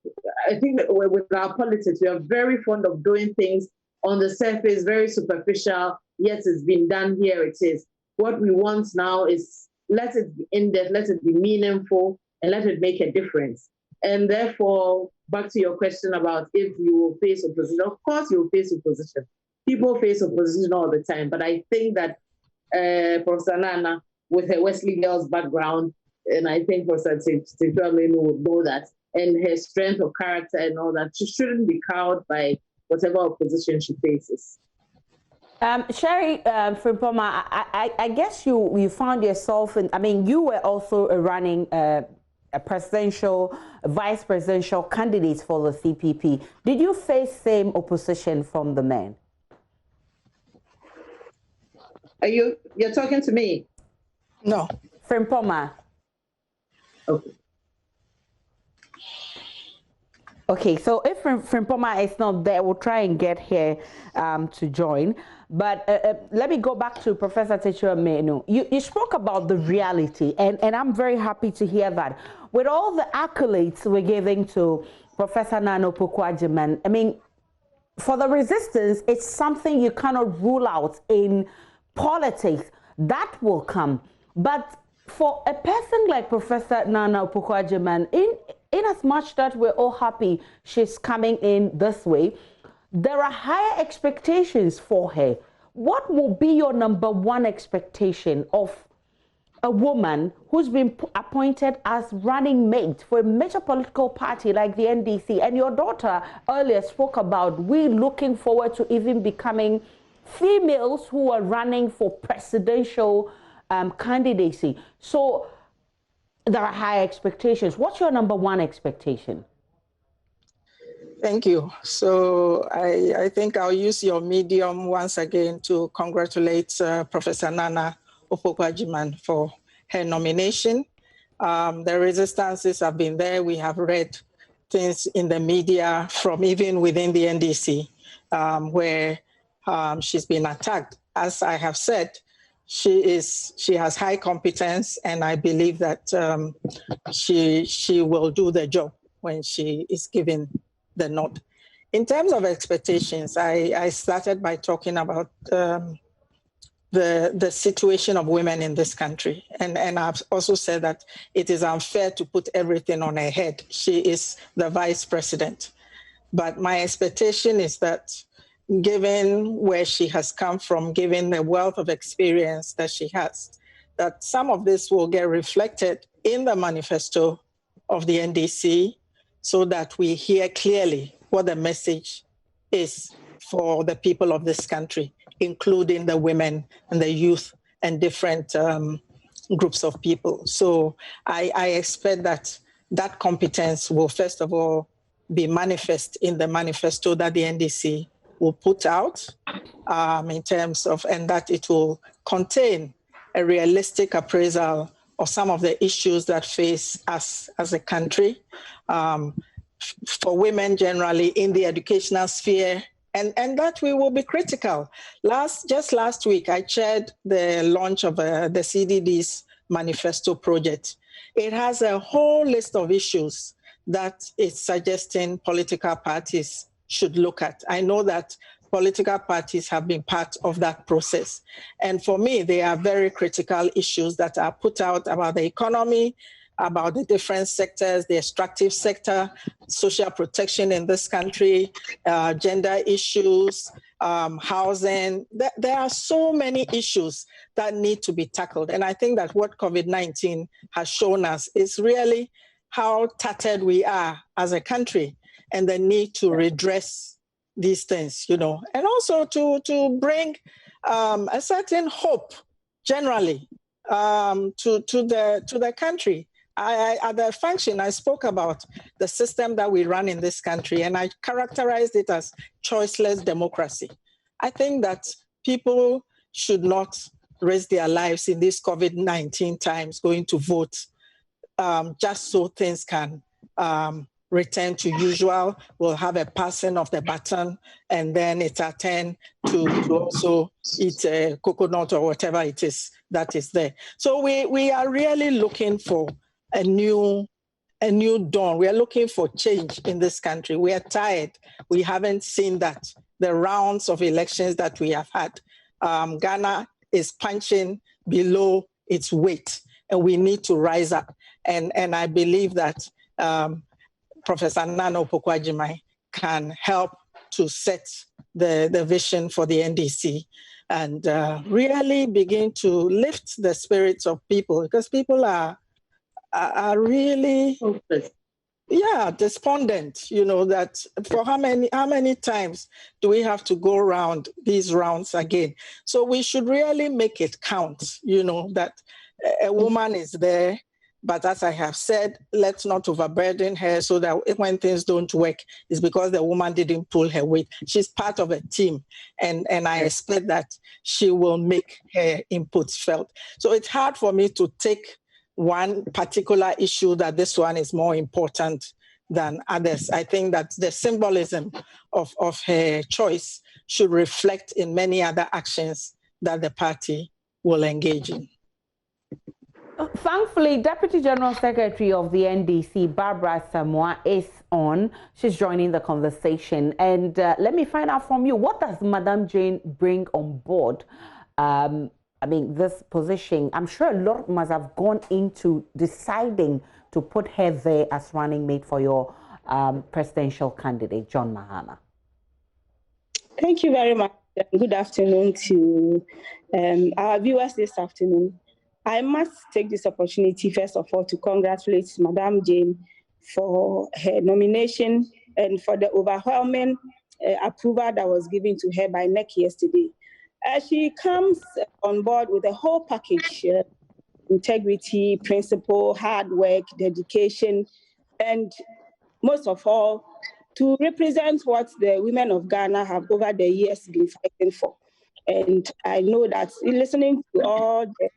Speaker 9: I think that with our politics, we are very fond of doing things on the surface, very superficial. Yes, it's been done, here it is. What we want now is let it be in depth, let it be meaningful, and let it make a difference. And therefore, back to your question about if you will face opposition, of course you will face opposition. People face opposition all the time, but I think that Professor Nana, with her Wesley Girls background, and I think Professor Tetua Menu would know that, and her strength of character and all that, she shouldn't be cowed by whatever opposition she faces.
Speaker 1: Sherry Frimpoma, I guess you found yourself in, I mean, you were also running a vice presidential candidate for the CPP. Did you face same opposition from the men?
Speaker 9: You're talking to me?
Speaker 10: No.
Speaker 1: Frimpoma.
Speaker 9: Okay.
Speaker 1: Okay, so if Frimpoma is not there, we'll try and get her to join. But let me go back to Professor Tetua Menu. You spoke about the reality, and I'm very happy to hear that. With all the accolades we're giving to Professor Nana Opoku-Agyeman, I mean, for the resistance, it's something you cannot rule out in politics. That will come. But for a person like Professor Nana Opoku-Agyeman, in as much that we're all happy she's coming in this way, there are higher expectations for her. What will be your number one expectation of a woman who's been appointed as running mate for a major political party like the NDC? And your daughter earlier spoke about we looking forward to even becoming females who are running for presidential candidacy. So there are high expectations. What's your number one expectation?
Speaker 10: Thank you. So I think I'll use your medium once again to congratulate Professor Nana Opoku-Agyeman for her nomination. The resistances have been there. We have read things in the media from even within the NDC where she's been attacked. As I have said, she has high competence, and I believe that she will do the job when she is given the nod. In terms of expectations, I started by talking about the situation of women in this country. And I've also said that it is unfair to put everything on her head. She is the vice president. But my expectation is that given where she has come from, given the wealth of experience that she has, that some of this will get reflected in the manifesto of the NDC, so that we hear clearly what the message is for the people of this country, including the women and the youth and different groups of people. So I expect that that competence will first of all be manifest in the manifesto that the NDC will put out in terms of, and that it will contain a realistic appraisal of some of the issues that face us as a country, for women generally in the educational sphere, and that we will be critical. Just last week, I chaired the launch of the CDD's manifesto project. It has a whole list of issues that it's suggesting political parties should look at. I know that political parties have been part of that process. And for me, they are very critical issues that are put out about the economy, about the different sectors, the extractive sector, social protection in this country, gender issues, housing. There are so many issues that need to be tackled. And I think that what COVID-19 has shown us is really how tattered we are as a country and the need to redress these things, and also to bring a certain hope generally to the country. At the function, I spoke about the system that we run in this country, and I characterized it as choiceless democracy. I think that people should not risk their lives in these COVID-19 times going to vote just so things can return to usual. We'll have a passing of the baton, and then it's a turn to also eat a coconut or whatever it is that is there. So we are really looking for a new dawn. We are looking for change in this country. We are tired. We haven't seen that. The rounds of elections that we have had. Ghana is punching below its weight, and we need to rise up. And I believe that Professor Nana Opoku-Agyeman can help to set the vision for the NDC and really begin to lift the spirits of people, because people are really despondent, that for how many times do we have to go around these rounds again? So we should really make it count, that a woman is there. But as I have said, let's not overburden her so that when things don't work, it's because the woman didn't pull her weight. She's part of a team, and I expect that she will make her inputs felt. So it's hard for me to take one particular issue that this one is more important than others. I think that the symbolism of her choice should reflect in many other actions that the party will engage in.
Speaker 1: Thankfully, Deputy General Secretary of the NDC, Barbara Samoa, is on. She's joining the conversation. And let me find out from you, what does Madam Jane bring on board? This position, I'm sure a lot must have gone into deciding to put her there as running mate for your presidential candidate, John Mahama.
Speaker 12: Thank you very much. Good afternoon to our viewers this afternoon. I must take this opportunity, first of all, to congratulate Madam Jane for her nomination and for the overwhelming approval that was given to her by NEC yesterday. She comes on board with a whole package, integrity, principle, hard work, dedication, and most of all, to represent what the women of Ghana have over the years been fighting for. And I know that in listening to all the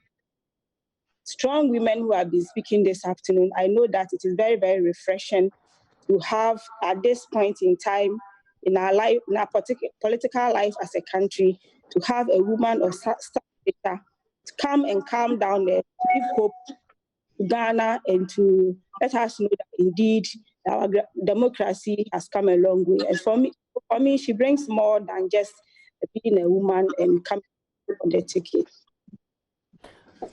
Speaker 12: strong women who have been speaking this afternoon, I know that it is very, very refreshing to have at this point in time in our life, in our political life as a country, to have a woman of stature to come and calm down there, to give hope to Ghana and to let us know that indeed our democracy has come a long way. And for me, she brings more than just being a woman and coming on the ticket.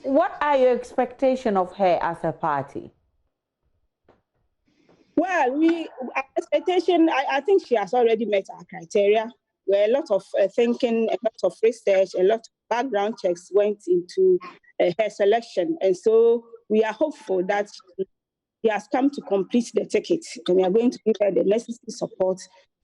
Speaker 1: What are your expectations of her as a party?
Speaker 12: Well, our expectation, I think she has already met our criteria, where a lot of thinking, a lot of research, a lot of background checks went into her selection. And so we are hopeful that he has come to complete the ticket, and we are going to give her the necessary support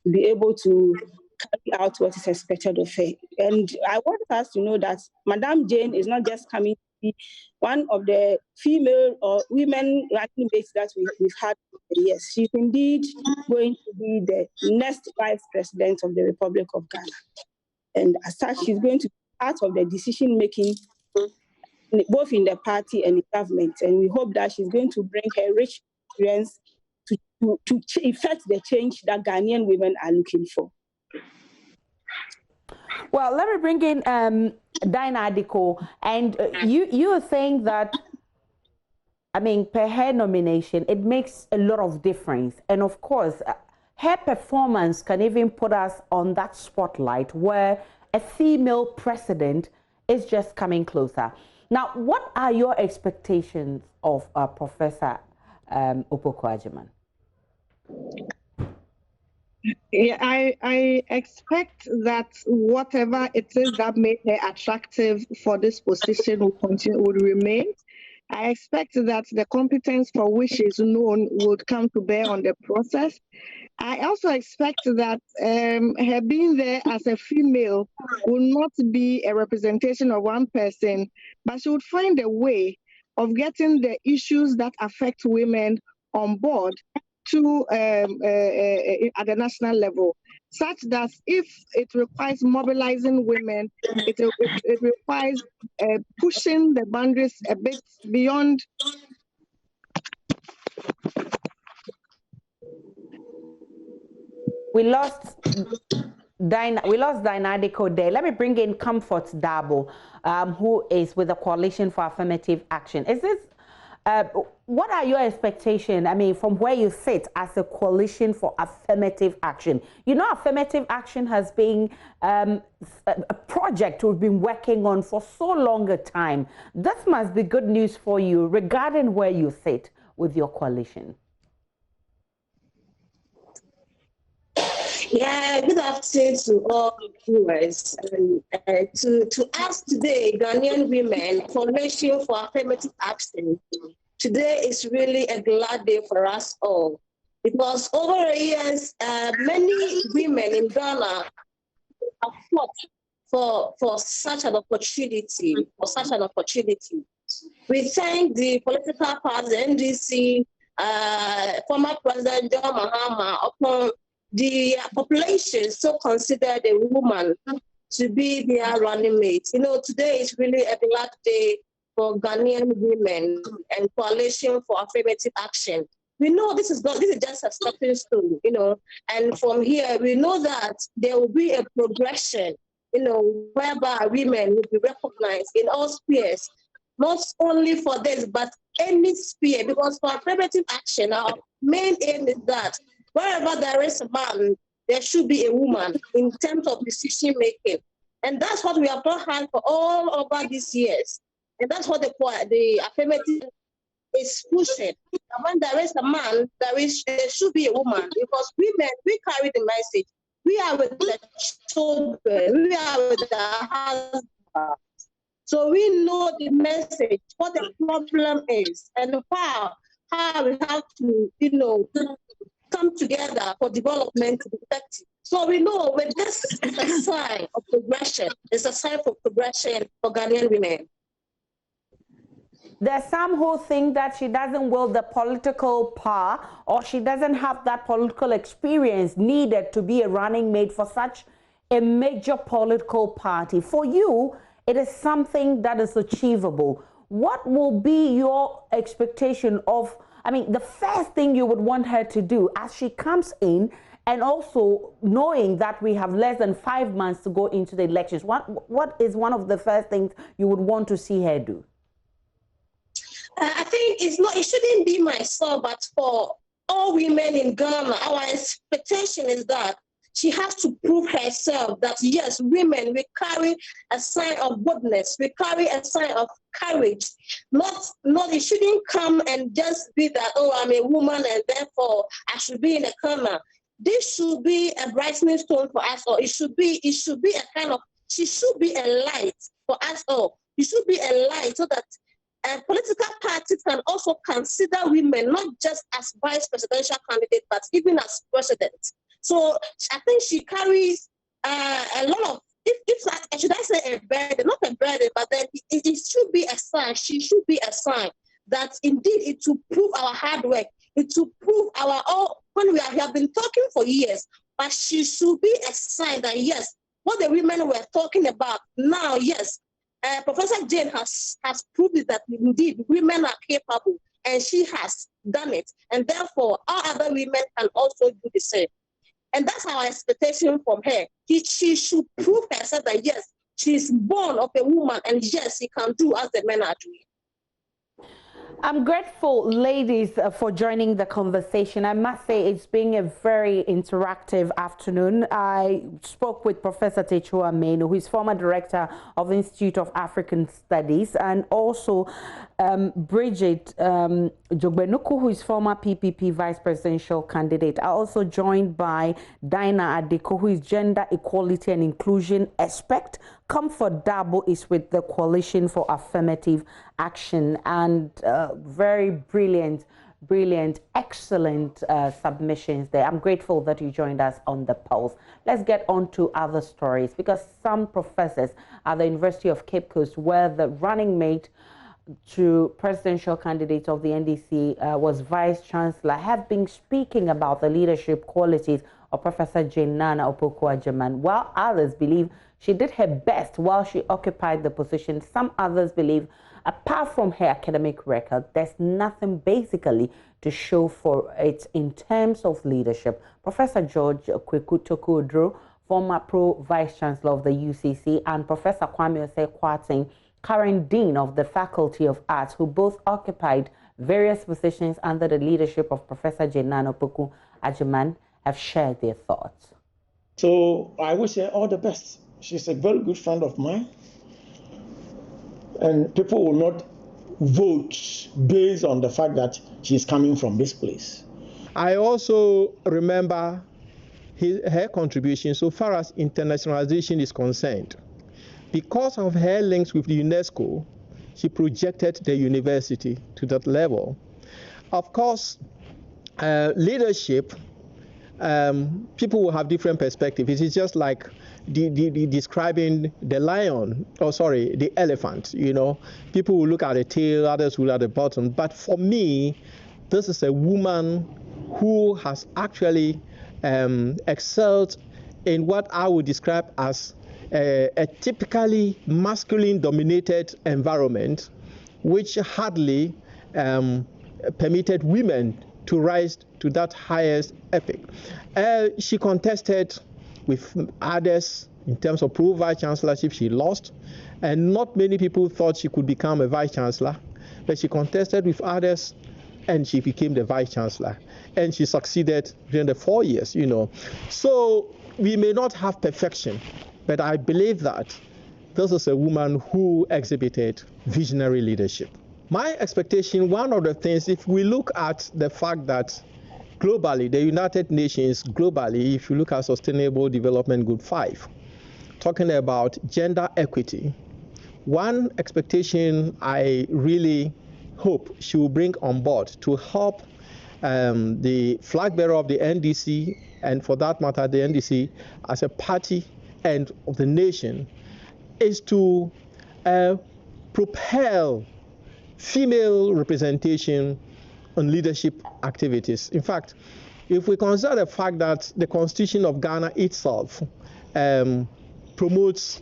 Speaker 12: to be able to carry out what is expected of her. And I want us to know that Madam Jane is not just coming to be one of the female or women running mates that we've had for years. She's indeed going to be the next vice president of the Republic of Ghana. And as such, she's going to be part of the decision-making both in the party and in government. And we hope that she's going to bring her rich experience to effect the change that Ghanaian women are looking for.
Speaker 1: Well, let me bring in Dinah Adiko. And you are saying that, I mean, per her nomination, it makes a lot of difference. And of course, her performance can even put us on that spotlight where a female president is just coming closer. Now, what are your expectations of Professor Opoku-Agyeman?
Speaker 11: Yeah, I expect that whatever it is that made her attractive for this position would remain. I expect that the competence for which she is known would come to bear on the process. I also expect that her being there as a female will not be a representation of one person, but she would find a way of getting the issues that affect women on board to at the national level, such that if it requires mobilizing women, it requires pushing the boundaries a bit beyond.
Speaker 1: We lost Dinah Adiko there. Let me bring in Comfort Dabo, who is with the Coalition for Affirmative Action. Is this what are your expectations, I mean, from where you sit as a Coalition for Affirmative Action? You know, affirmative action has been a project we've been working on for so long a time. This must be good news for you regarding where you sit with your coalition.
Speaker 13: Yeah, good afternoon to all viewers. To us today, Ghanaian women, Coalition for Affirmative Action, today is really a glad day for us all. Because over the years, many women in Ghana have fought for such an opportunity, We thank the political party, the NDC, former President John Mahama, upon the population so considered a woman to be their running mate. You know, today is really a glad day for Ghanaian women and Coalition for Affirmative Action. We know this is just a stepping stone, you know, and from here we know that there will be a progression, you know, whereby women will be recognized in all spheres, not only for this, but any sphere, because for affirmative action, our main aim is that wherever there is a man, there should be a woman in terms of decision making. And that's what we have done for all over these years. And that's what the affirmative is pushing. And when there is a man, there should be a woman, because women, we carry the message. We are with the children, we are with the husbands. So we know the message, what the problem is, and how we have to, you know, come together for development to be effective. So we know when this is a sign of progression, it's a sign for progression for Ghanaian women.
Speaker 1: There's some who think that she doesn't wield the political power, or she doesn't have that political experience needed to be a running mate for such a major political party. For you, it is something that is achievable. What will be your expectation of, I mean, the first thing you would want her to do as she comes in, and also knowing that we have less than 5 months to go into the elections? What is one of the first things you would want to see her do?
Speaker 13: I think it shouldn't be myself, but for all women in Ghana, our expectation is that she has to prove herself that, yes, women, we carry a sign of boldness, we carry a sign of courage. Not, it shouldn't come and just be that, oh, I'm a woman and therefore I should be in a corner. This should be a brightening stone for us all. It should be a kind of, she should be a light for us all. It should be a light so that political parties can also consider women not just as vice presidential candidates, but even as president. So I think she carries a lot of, should I say a burden, not a burden, but then it should be a sign, she should be a sign that indeed it will prove our hard work, it will prove our, when we have been talking for years, but she should be a sign that yes, what the women were talking about now, yes, Professor Jane has proved it that indeed women are capable, and she has done it, and therefore all other women can also do the same. And that's our expectation from her. She should prove herself that yes, she's born of a woman, and yes, she can do as the men are doing.
Speaker 1: I'm grateful, ladies, for joining the conversation. I must say it's been a very interactive afternoon. I spoke with Professor Techua Menu, who is former director of the Institute of African Studies, and also Bridget Jogbenuku, who is former PPP vice presidential candidate. I also joined by Dinah Adiko, who is gender equality and inclusion expert. Comfort Dabo is with the Coalition for Affirmative Action, and very brilliant, excellent submissions there. I'm grateful that you joined us on the Pulse. Let's get on to other stories, because some professors at the University of Cape Coast, where the running mate to presidential candidate of the NDC was Vice Chancellor, have been speaking about the leadership qualities of Professor Jane Nana Opoku-Agyeman, while others believe she did her best while she occupied the position. Some others believe, apart from her academic record, there's nothing basically to show for it in terms of leadership. Professor George Kweku-Toku-Odro, former Pro-Vice Chancellor of the UCC, and Professor Kwame Osei-Kwarteng, current Dean of the Faculty of Arts, who both occupied various positions under the leadership of Professor Jane Nana Opoku-Agyeman, have shared their thoughts.
Speaker 14: So I wish her all the best. She's a very good friend of mine, and people will not vote based on the fact that she's coming from this place.
Speaker 15: I also remember her contribution so far as internationalization is concerned. Because of her links with the UNESCO, she projected the university to that level. Of course, leadership, people will have different perspectives. It is just like describing the lion, the elephant, you know. People will look at the tail, others will look at the bottom. But for me, this is a woman who has actually excelled in what I would describe as a typically masculine-dominated environment, which hardly permitted women to rise to that highest epic. She contested with others in terms of pro-vice chancellorship. She lost, and not many people thought she could become a vice chancellor, but she contested with others, and she became the vice chancellor, and she succeeded during the 4 years, you know. So we may not have perfection, but I believe that this is a woman who exhibited visionary leadership. My expectation, one of the things, if we look at the fact that globally, the United Nations globally, if you look at Sustainable Development Goal 5, talking about gender equity, one expectation I really hope she will bring on board to help the flag bearer of the NDC, and for that matter, the NDC as a party and of the nation, is to propel female representation on leadership activities. In fact, if we consider the fact that the Constitution of Ghana itself promotes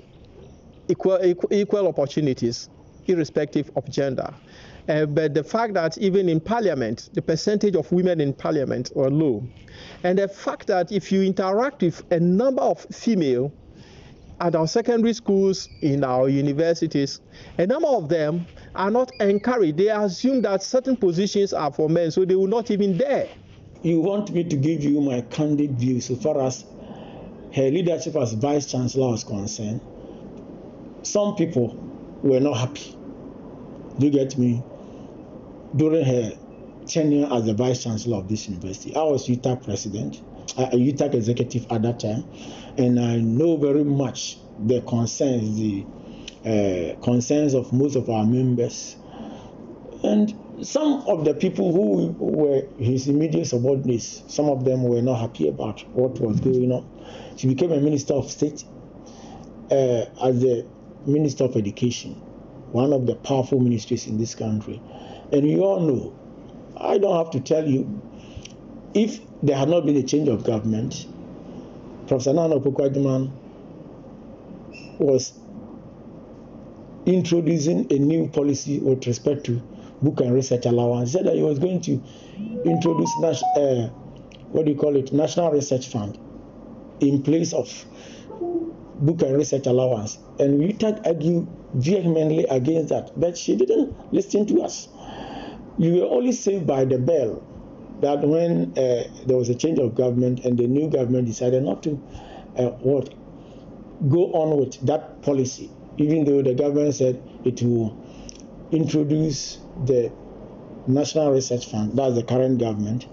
Speaker 15: equal opportunities, irrespective of gender, but the fact that even in Parliament, the percentage of women in Parliament are low, and the fact that if you interact with a number of female at our secondary schools, in our universities, a number of them are not encouraged. They assume that certain positions are for men, so they will not even dare.
Speaker 14: You want me to give you my candid view so far as her leadership as Vice Chancellor is concerned. Some people were not happy. Do you get me? During her tenure as the Vice Chancellor of this university, I was UTAC president, UTAC executive at that time, and I know very much the concerns of most of our members And some of the people who were his immediate subordinates, some of them were not happy about what was going on. She became a minister of state as the Minister of Education, one of the powerful ministries in this country. And you all know, I don't have to tell you, if there had not been a change of government, Professor Nana Opoku-Agyeman was introducing a new policy with respect to book and research allowance. He said that he was going to introduce National Research Fund in place of book and research allowance. And we argue vehemently against that, but she didn't listen to us. You were only saved by the bell that when there was a change of government and the new government decided not to go on with that policy, even though the government said it will introduce the National Research Fund, that's the current government,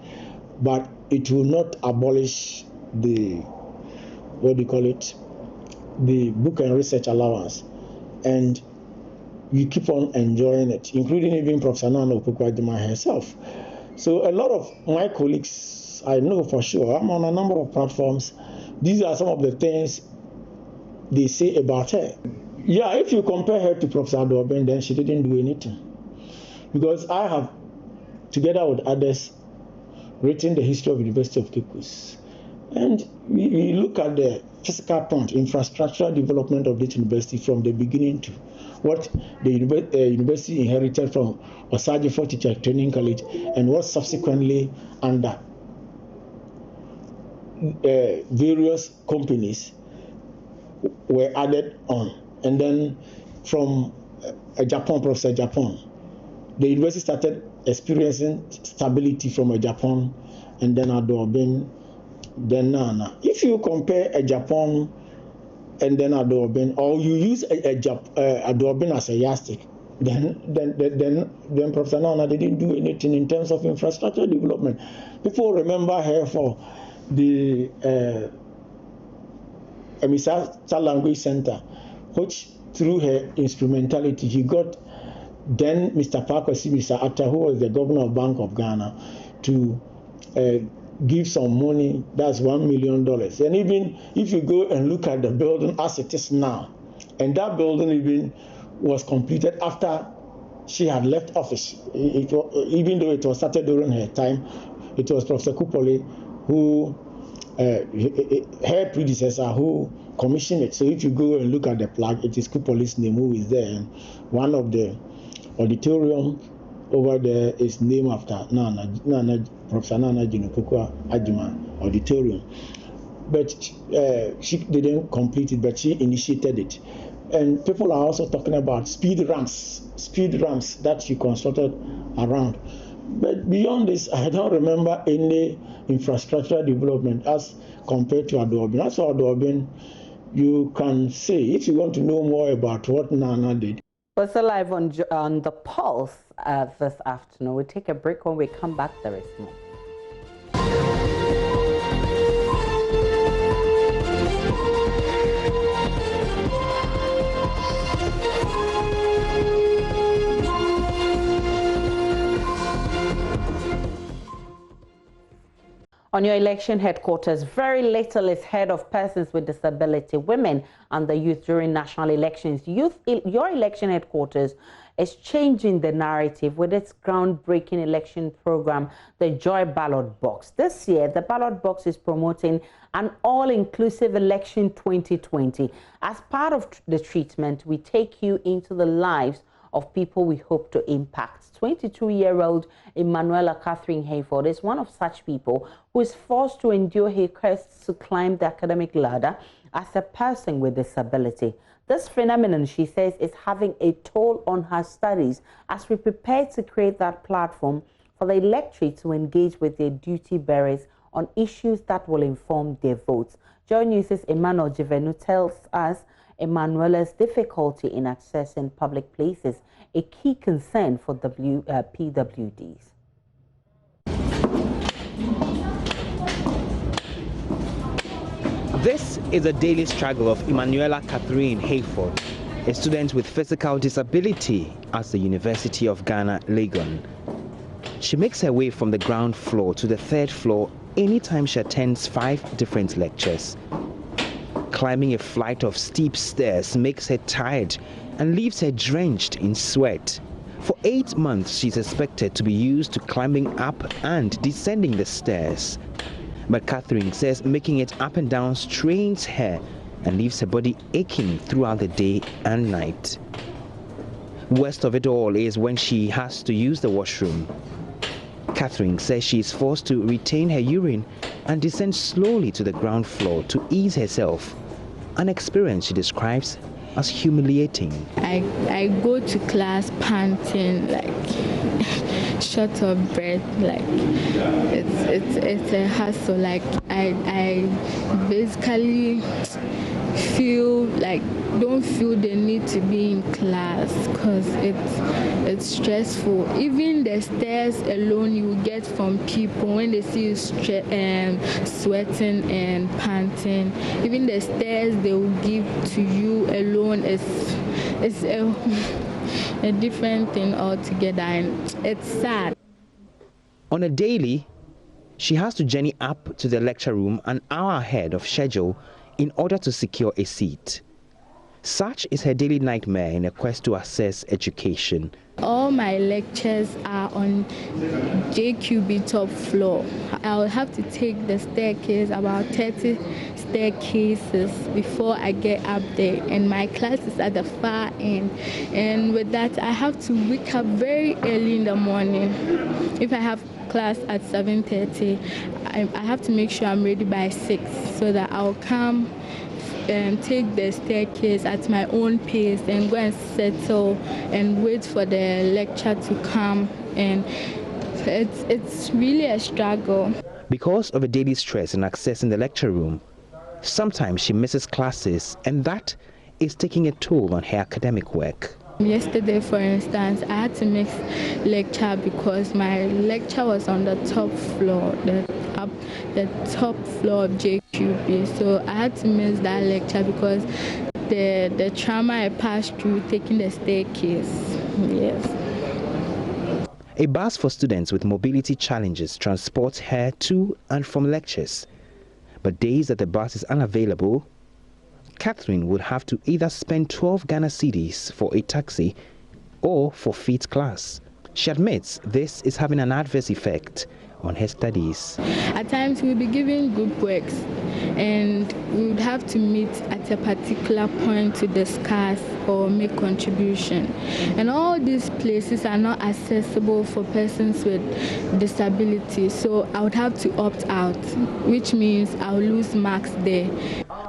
Speaker 14: but it will not abolish the the book and research allowance. And you keep on enjoying it, including even Professor Nana Opoku-Agyeman herself. So a lot of my colleagues, I know for sure, I'm on a number of platforms, these are some of the things they say about her. Yeah, if you compare her to Professor Ado-Obeng, then she didn't do anything. Because I have, together with others, written the history of the University of Cape Coast. And we look at the physical point, infrastructural development of this university from the beginning to what the university inherited from Osagyefo Teacher Training College and what subsequently under various companies were added on. And then from Professor Japan, the university started experiencing stability from Japan, and then Ado-Obeng, then Nana. If you compare Japan and then Ado-Obeng, or you use Ado-Obeng as a yardstick, then Professor Nana didn't do anything in terms of infrastructure development. People remember her for the Emisasa Language Center, which through her instrumentality, he got then Mr. Parkwesi, Mr. Atta, who was the governor of Bank of Ghana, to give some money, that's $1 million. And even if you go and look at the building as it is now, and that building even was completed after she had left office, even though it was started during her time, it was Professor Kupole who, her predecessor, who commissioned it. So if you go and look at the plaque, it is Kupole's name who is there, and one of the auditorium over there is named after Professor Nana Opoku-Agyeman Auditorium. But she didn't complete it, but she initiated it. And people are also talking about speed ramps that she constructed around. But beyond this, I don't remember any infrastructural development as compared to Ado-Obeng. As for Ado-Obeng, you can say, if you want to know more about what Nana did.
Speaker 1: We're still live on The Pulse this afternoon. We'll take a break. When we come back, there is more. On your election headquarters, very little is heard of persons with disability, women and the youth during national elections. Your election headquarters is changing the narrative with its groundbreaking election program, the Joy Ballot Box. This year, the ballot box is promoting an all-inclusive election 2020. As part of the treatment, we take you into the lives of people we hope to impact. 22-year-old Emanuela Catherine Hayford is one of such people who is forced to endure her quest to climb the academic ladder as a person with disability. This phenomenon, she says, is having a toll on her studies as we prepare to create that platform for the electorate to engage with their duty bearers on issues that will inform their votes. JoyNews' Emmanuel Jivenu tells us Emanuela's difficulty in accessing public places, a key concern for PWDs.
Speaker 16: This is a daily struggle of Emanuela Catherine Hayford. a student with physical disability at the University of Ghana, Legon. She makes her way from the ground floor to the third floor anytime she attends 5 different lectures. Climbing a flight of steep stairs makes her tired and leaves her drenched in sweat. For 8 months, she's expected to be used to climbing up and descending the stairs. But Catherine says making it up and down strains her and leaves her body aching throughout the day and night. Worst of it all is when she has to use the washroom. Catherine says she is forced to retain her urine and descend slowly to the ground floor to ease herself, an experience she describes as humiliating.
Speaker 17: I go to class panting, like short of breath, like it's a hassle. Like I basically don't feel the need to be in class because it's stressful. Even the stairs alone you get from people when they see you sweating and panting. Even the stairs they will give to you alone is a different thing altogether, and it's sad.
Speaker 16: On a daily, she has to journey up to the lecture room an hour ahead of schedule in order to secure a seat. Such is her daily nightmare in a quest to access education.
Speaker 17: All my lectures are on JQB top floor. I'll have to take the staircase, about 30 staircases before I get up there, and my class is at the far end. And with that, I have to wake up very early in the morning. If I have class at 7:30, I have to make sure I'm ready by 6 so that I'll come and take the staircase at my own pace and go and settle and wait for the lecture to come. And it's really a struggle.
Speaker 16: Because of a daily stress in accessing the lecture room, sometimes she misses classes, and that is taking a toll on her academic work.
Speaker 17: Yesterday, for instance, I had to miss lecture because my lecture was on the top floor, the top floor of JQB. So I had to miss that lecture because the trauma I passed through taking the staircase. Yes.
Speaker 16: A bus for students with mobility challenges transports her to and from lectures. But days that the bus is unavailable, Catherine would have to either spend 12 Ghana cedis for a taxi or forfeit class. She admits this is having an adverse effect on her studies.
Speaker 17: At times we'll be given group works and we would have to meet at a particular point to discuss or make contribution. And all these places are not accessible for persons with disabilities, so I would have to opt out, which means I'll lose marks there.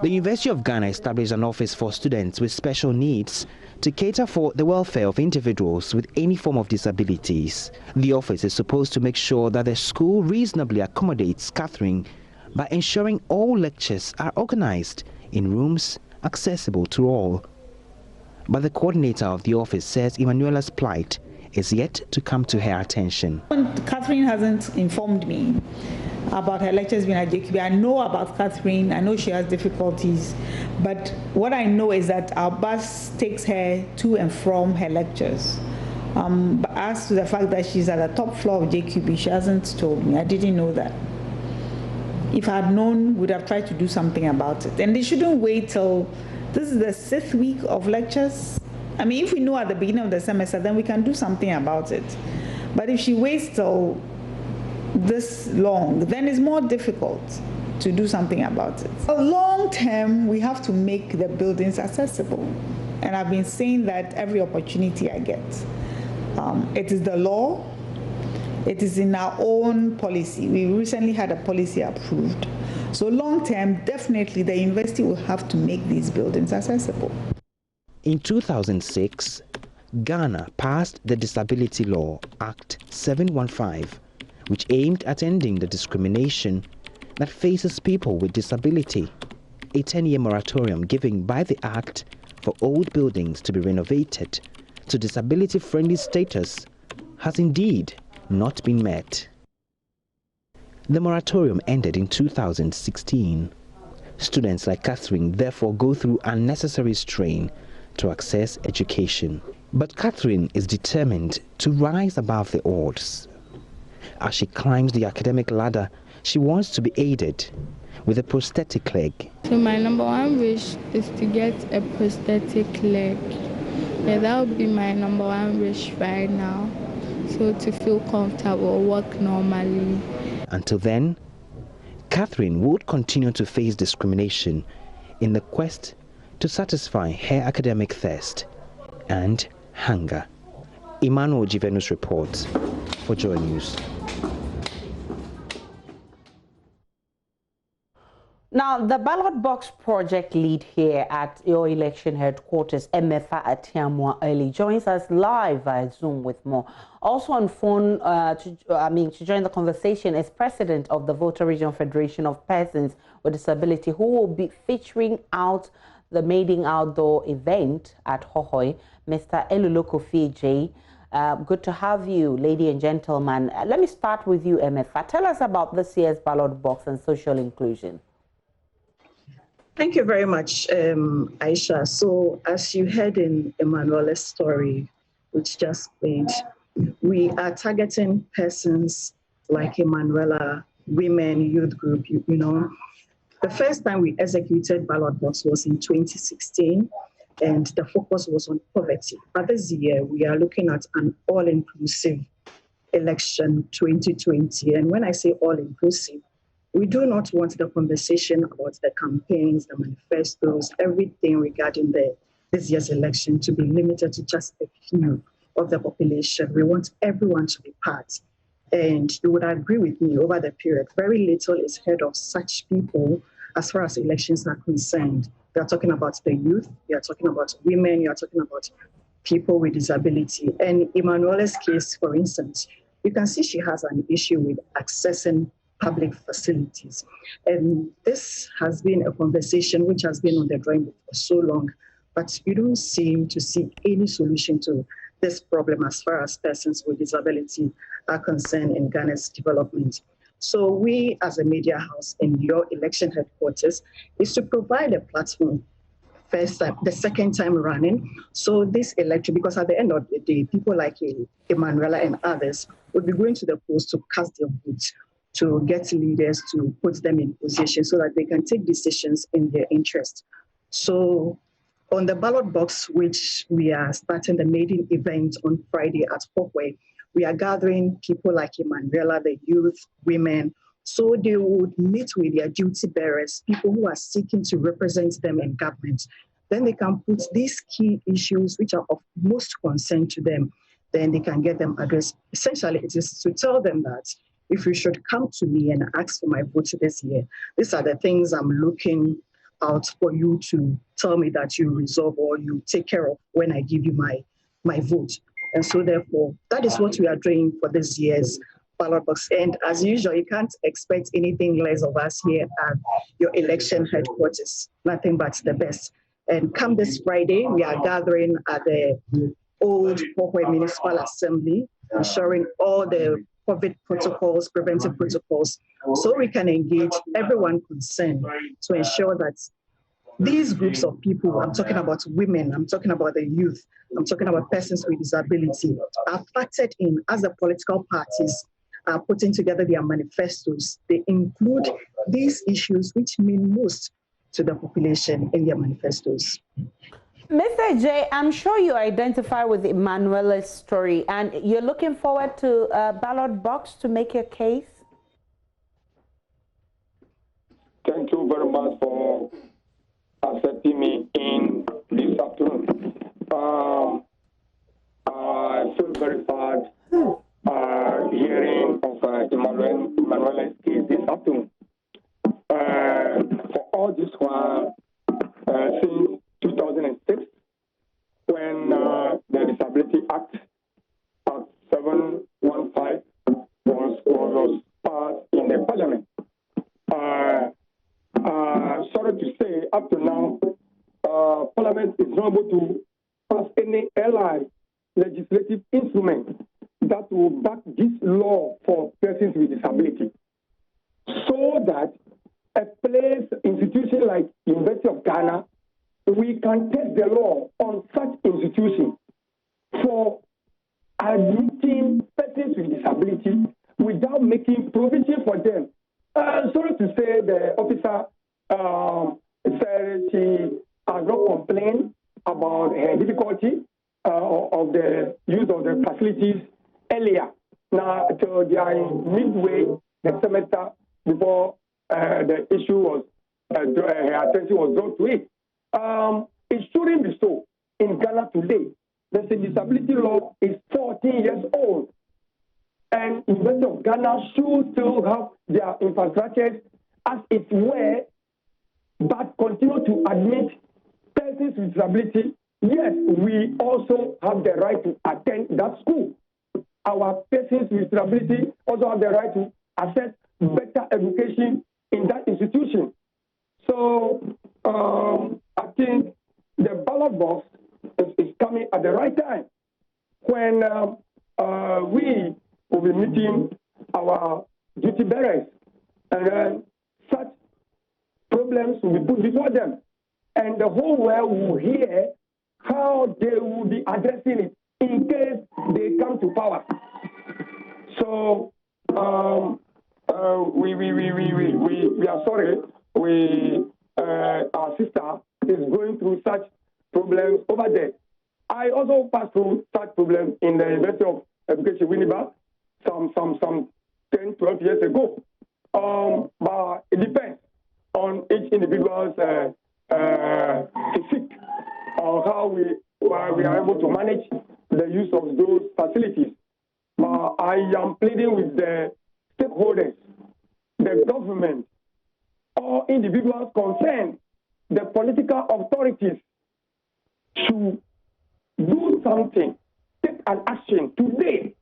Speaker 16: The University of Ghana established an office for students with special needs to cater for the welfare of individuals with any form of disabilities. The office is supposed to make sure that the school reasonably accommodates Catherine by ensuring all lectures are organized in rooms accessible to all. But the coordinator of the office says Emanuela's plight is yet to come to her attention.
Speaker 18: Catherine hasn't informed me about her lectures being at JQB. I know about Catherine, I know she has difficulties, but what I know is that our bus takes her to and from her lectures. But as to the fact that she's at the top floor of JQB, she hasn't told me. I didn't know that. If I had known, would have tried to do something about it. And they shouldn't wait till this is the 6th week of lectures. I mean, if we know at the beginning of the semester, then we can do something about it. But if she waits till this long, then it's more difficult to do something about it. Long term, we have to make the buildings accessible. And I've been saying that every opportunity I get. It is the law. It is in our own policy. We recently had a policy approved. So long term, definitely the university will have to make these buildings accessible.
Speaker 16: In 2006, Ghana passed the Disability Law Act 715, which aimed at ending the discrimination that faces people with disability. A 10-year moratorium given by the Act for old buildings to be renovated to disability-friendly status has indeed not been met. The moratorium ended in 2016. Students like Catherine therefore go through unnecessary strain to access education. But Catherine is determined to rise above the odds. As she climbs the academic ladder, she wants to be aided with a prosthetic leg.
Speaker 17: So my number one wish is to get a prosthetic leg. Yeah, that would be my number one wish right now. So to feel comfortable, walk normally.
Speaker 16: Until then, Catherine would continue to face discrimination in the quest to satisfy her academic thirst and hunger. Emmanuel Givenus reports for Joy News.
Speaker 1: Now, the ballot box project lead here at your election headquarters, Emefa Atiamwa Early, joins us live via Zoom with more. Also on phone to join the conversation is President of the Volta Regional Federation of Persons with Disability, who will be featuring out the maiden outdoor event at Hohoi, Mr. Eluloko Fije. Good to have you, lady and gentlemen. Let me start with you, Emefa. Tell us about this year's ballot box and social inclusion.
Speaker 19: Thank you very much, Aisha. So as you heard in Emanuela's story, which just played, we are targeting persons like Emanuela, women, youth group, you know. The first time we executed ballot box was in 2016, and the focus was on poverty. But this year, we are looking at an all-inclusive election 2020. And when I say all-inclusive, we do not want the conversation about the campaigns, the manifestos, everything regarding this year's election to be limited to just a few of the population. We want everyone to be part. And you would agree with me, over the period, very little is heard of such people as far as elections are concerned. We are talking about the youth, we are talking about women, we are talking about people with disability. And Emanuela's case, for instance, you can see she has an issue with accessing public facilities. And this has been a conversation which has been on the drawing board for so long, but you don't seem to see any solution to this problem as far as persons with disability are concerned in Ghana's development. So we as a media house in your election headquarters is to provide a platform first time, the second time running. So this election, because at the end of the day, people like Emanuela and others would be going to the polls to cast their votes, to get leaders to put them in position so that they can take decisions in their interest. So on the ballot box, which we are starting the maiden event on Friday at Hohoi, we are gathering people like Emanuela, the youth, women, so they would meet with their duty bearers, people who are seeking to represent them in government. Then they can put these key issues which are of most concern to them, then they can get them addressed. Essentially, it is to tell them that if you should come to me and ask for my vote this year, these are the things I'm looking out for you to tell me that you resolve or you take care of when I give you my vote. And so therefore, that is what we are doing for this year's ballot box. And as usual, you can't expect anything less of us here at your election headquarters, nothing but the best. And come this Friday, we are gathering at the old Hohoi Municipal Assembly, ensuring all the COVID protocols, preventive protocols, so we can engage everyone concerned to ensure that these groups of people, I'm talking about women, I'm talking about the youth, I'm talking about persons with disability, are factored in as the political parties are putting together their manifestos. They include these issues which mean most to the population in their manifestos.
Speaker 1: Mr. J, I'm sure you identify with Emanuela's story and you're looking forward to a ballot box to make your case?
Speaker 20: Thank you very much for accepting me in this afternoon. I feel very bad hearing of Emanuela's case this afternoon. For all this while, since 2006, when the Disability Act 715 was passed in the Parliament. Sorry to say, up to now, Parliament is not able to pass any allied legislative instrument that will back this law for persons with disability, so that a institution like University of Ghana we can test the law on such institutions for admitting persons with disability without making provision for them. Sorry to say, the officer said she has not complained about her difficulty of the use of the facilities earlier. Now, so they are in midway the semester before the issue was, her attention was brought to it. It shouldn't be so in Ghana today. The disability law is 14 years old, and University of Ghana should still have their infrastructures as it were, but continue to admit persons with disability. Yes, we also have the right to attend that school. Our persons with disability also have the right to access better education in that institution. So I think the ballot box is coming at the right time when we will be meeting our duty bearers, and then such problems will be put before them, and the whole world will hear how they will be addressing it in case they come to power. So we are sorry. Our sister is going through such problems over there. I also passed through such problems in the University of Education, Winneba, some 10, 12 years ago. But it depends on each individual's physique, on how we are able to manage the use of those facilities. But I am pleading with the stakeholders, the government, or individuals concerned, the political authorities should do something, take an action today,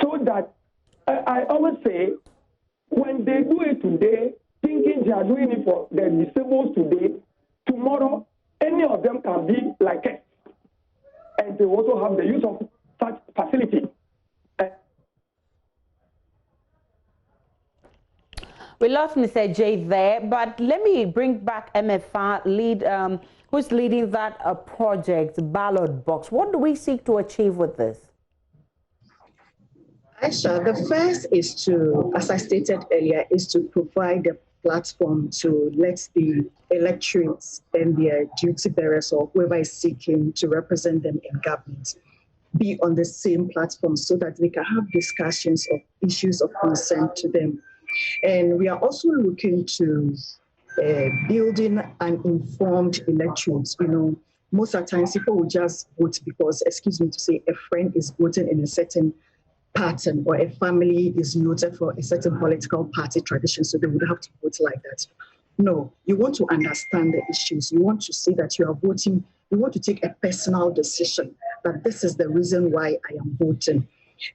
Speaker 20: so that I always say, when they do it today, thinking they are doing it for the disabled today, tomorrow, any of them can be like us. And they also have the use of such facility.
Speaker 1: We lost Mr. J there, but let me bring back MFA who's leading that project, ballot box. What do we seek to achieve with this?
Speaker 19: Aisha, the first is to, as I stated earlier, is to provide a platform to let the electorates and their duty bearers or whoever is seeking to represent them in government be on the same platform so that they can have discussions of issues of concern to them. And we are also looking to building an informed electorate. You know, most of the times people will just vote because, excuse me to say, a friend is voting in a certain pattern or a family is noted for a certain political party tradition, so they would have to vote like that. No, you want to understand the issues. You want to see that you are voting. You want to take a personal decision that this is the reason why I am voting.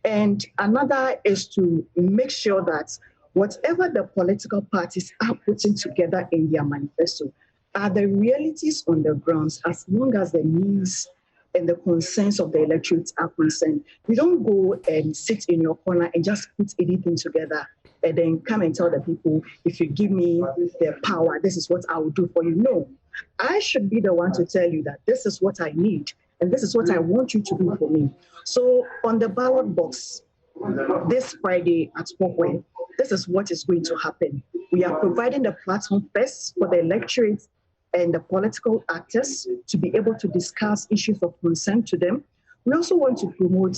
Speaker 19: And another is to make sure that whatever the political parties are putting together in their manifesto are the realities on the grounds, as long as the needs and the concerns of the electorate are concerned. You don't go and sit in your corner and just put anything together and then come and tell the people, if you give me the power, this is what I will do for you. No, I should be the one to tell you that this is what I need and this is what I want you to do for me. So on the ballot box, this Friday at Spokane, this is what is going to happen. We are providing the platform first for the electorate and the political actors to be able to discuss issues of concern to them. We also want to promote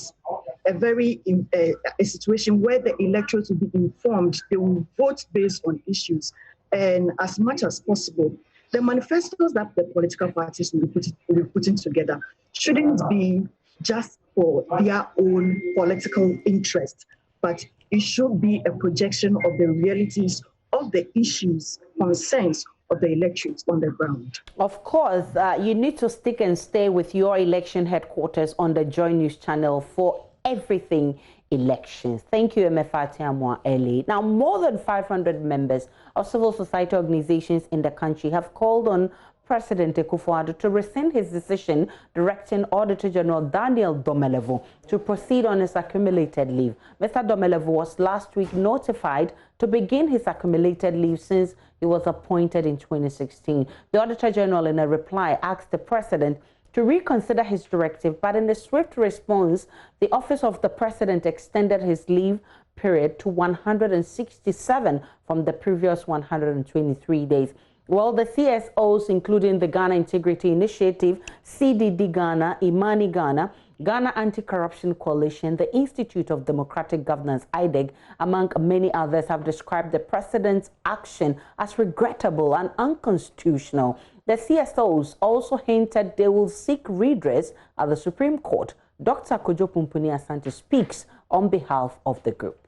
Speaker 19: a situation where the electorate will be informed. They will vote based on issues. And as much as possible, the manifestos that the political parties will be putting together shouldn't be just for their own political interest, but it should be a projection of the realities of the issues, concerns of the electorate on the ground. Of course, you need to stick and stay with your election headquarters on the Joy News channel for everything elections. Thank you, Emefati Amwa Eli. Now, more than 500 members of civil society organizations in the country have called on
Speaker 1: President Akufo-Addo to rescind his decision directing Auditor General Daniel Domelevo to proceed on his accumulated leave. Mr. Domelevo was last week notified to begin his accumulated leave since he was appointed in 2016. The Auditor General, in a reply, asked the President to reconsider his directive, but in a swift response, the Office of the President extended his leave period to 167 from the previous 123 days. Well, the CSOs, including the Ghana Integrity Initiative, CDD Ghana, Imani Ghana, Ghana Anti-Corruption Coalition, the Institute of Democratic Governance, IDEG, among many others, have described the President's action as regrettable and unconstitutional. The CSOs also hinted they will seek redress at the Supreme Court. Dr. Kojo Pumpuni Asante speaks on behalf of the group.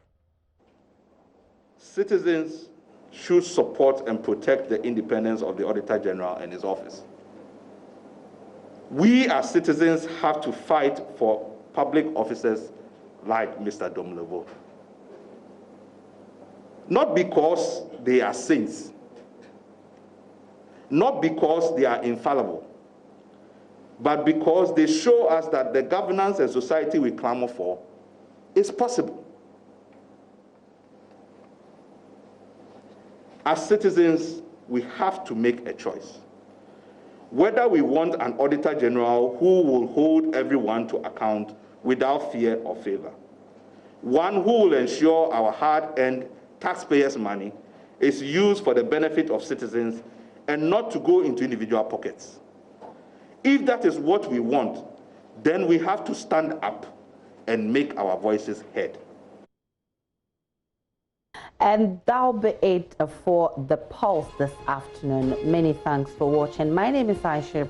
Speaker 21: Citizens should support and protect the independence of the Auditor General and his office. We as citizens have to fight for public officers like Mr. Domelevo. Not because they are saints, not because they are infallible, but because they show us that the governance and society we clamor for is possible. As citizens, we have to make a choice. Whether we want an Auditor General who will hold everyone to account without fear or favor, one who will ensure our hard-earned taxpayers' money is used for the benefit of citizens and not to go into individual pockets. If that is what we want, then we have to stand up and make our voices heard.
Speaker 1: And that'll be it for the Pulse this afternoon. Many thanks for watching. My name is Aisha Ibrahim.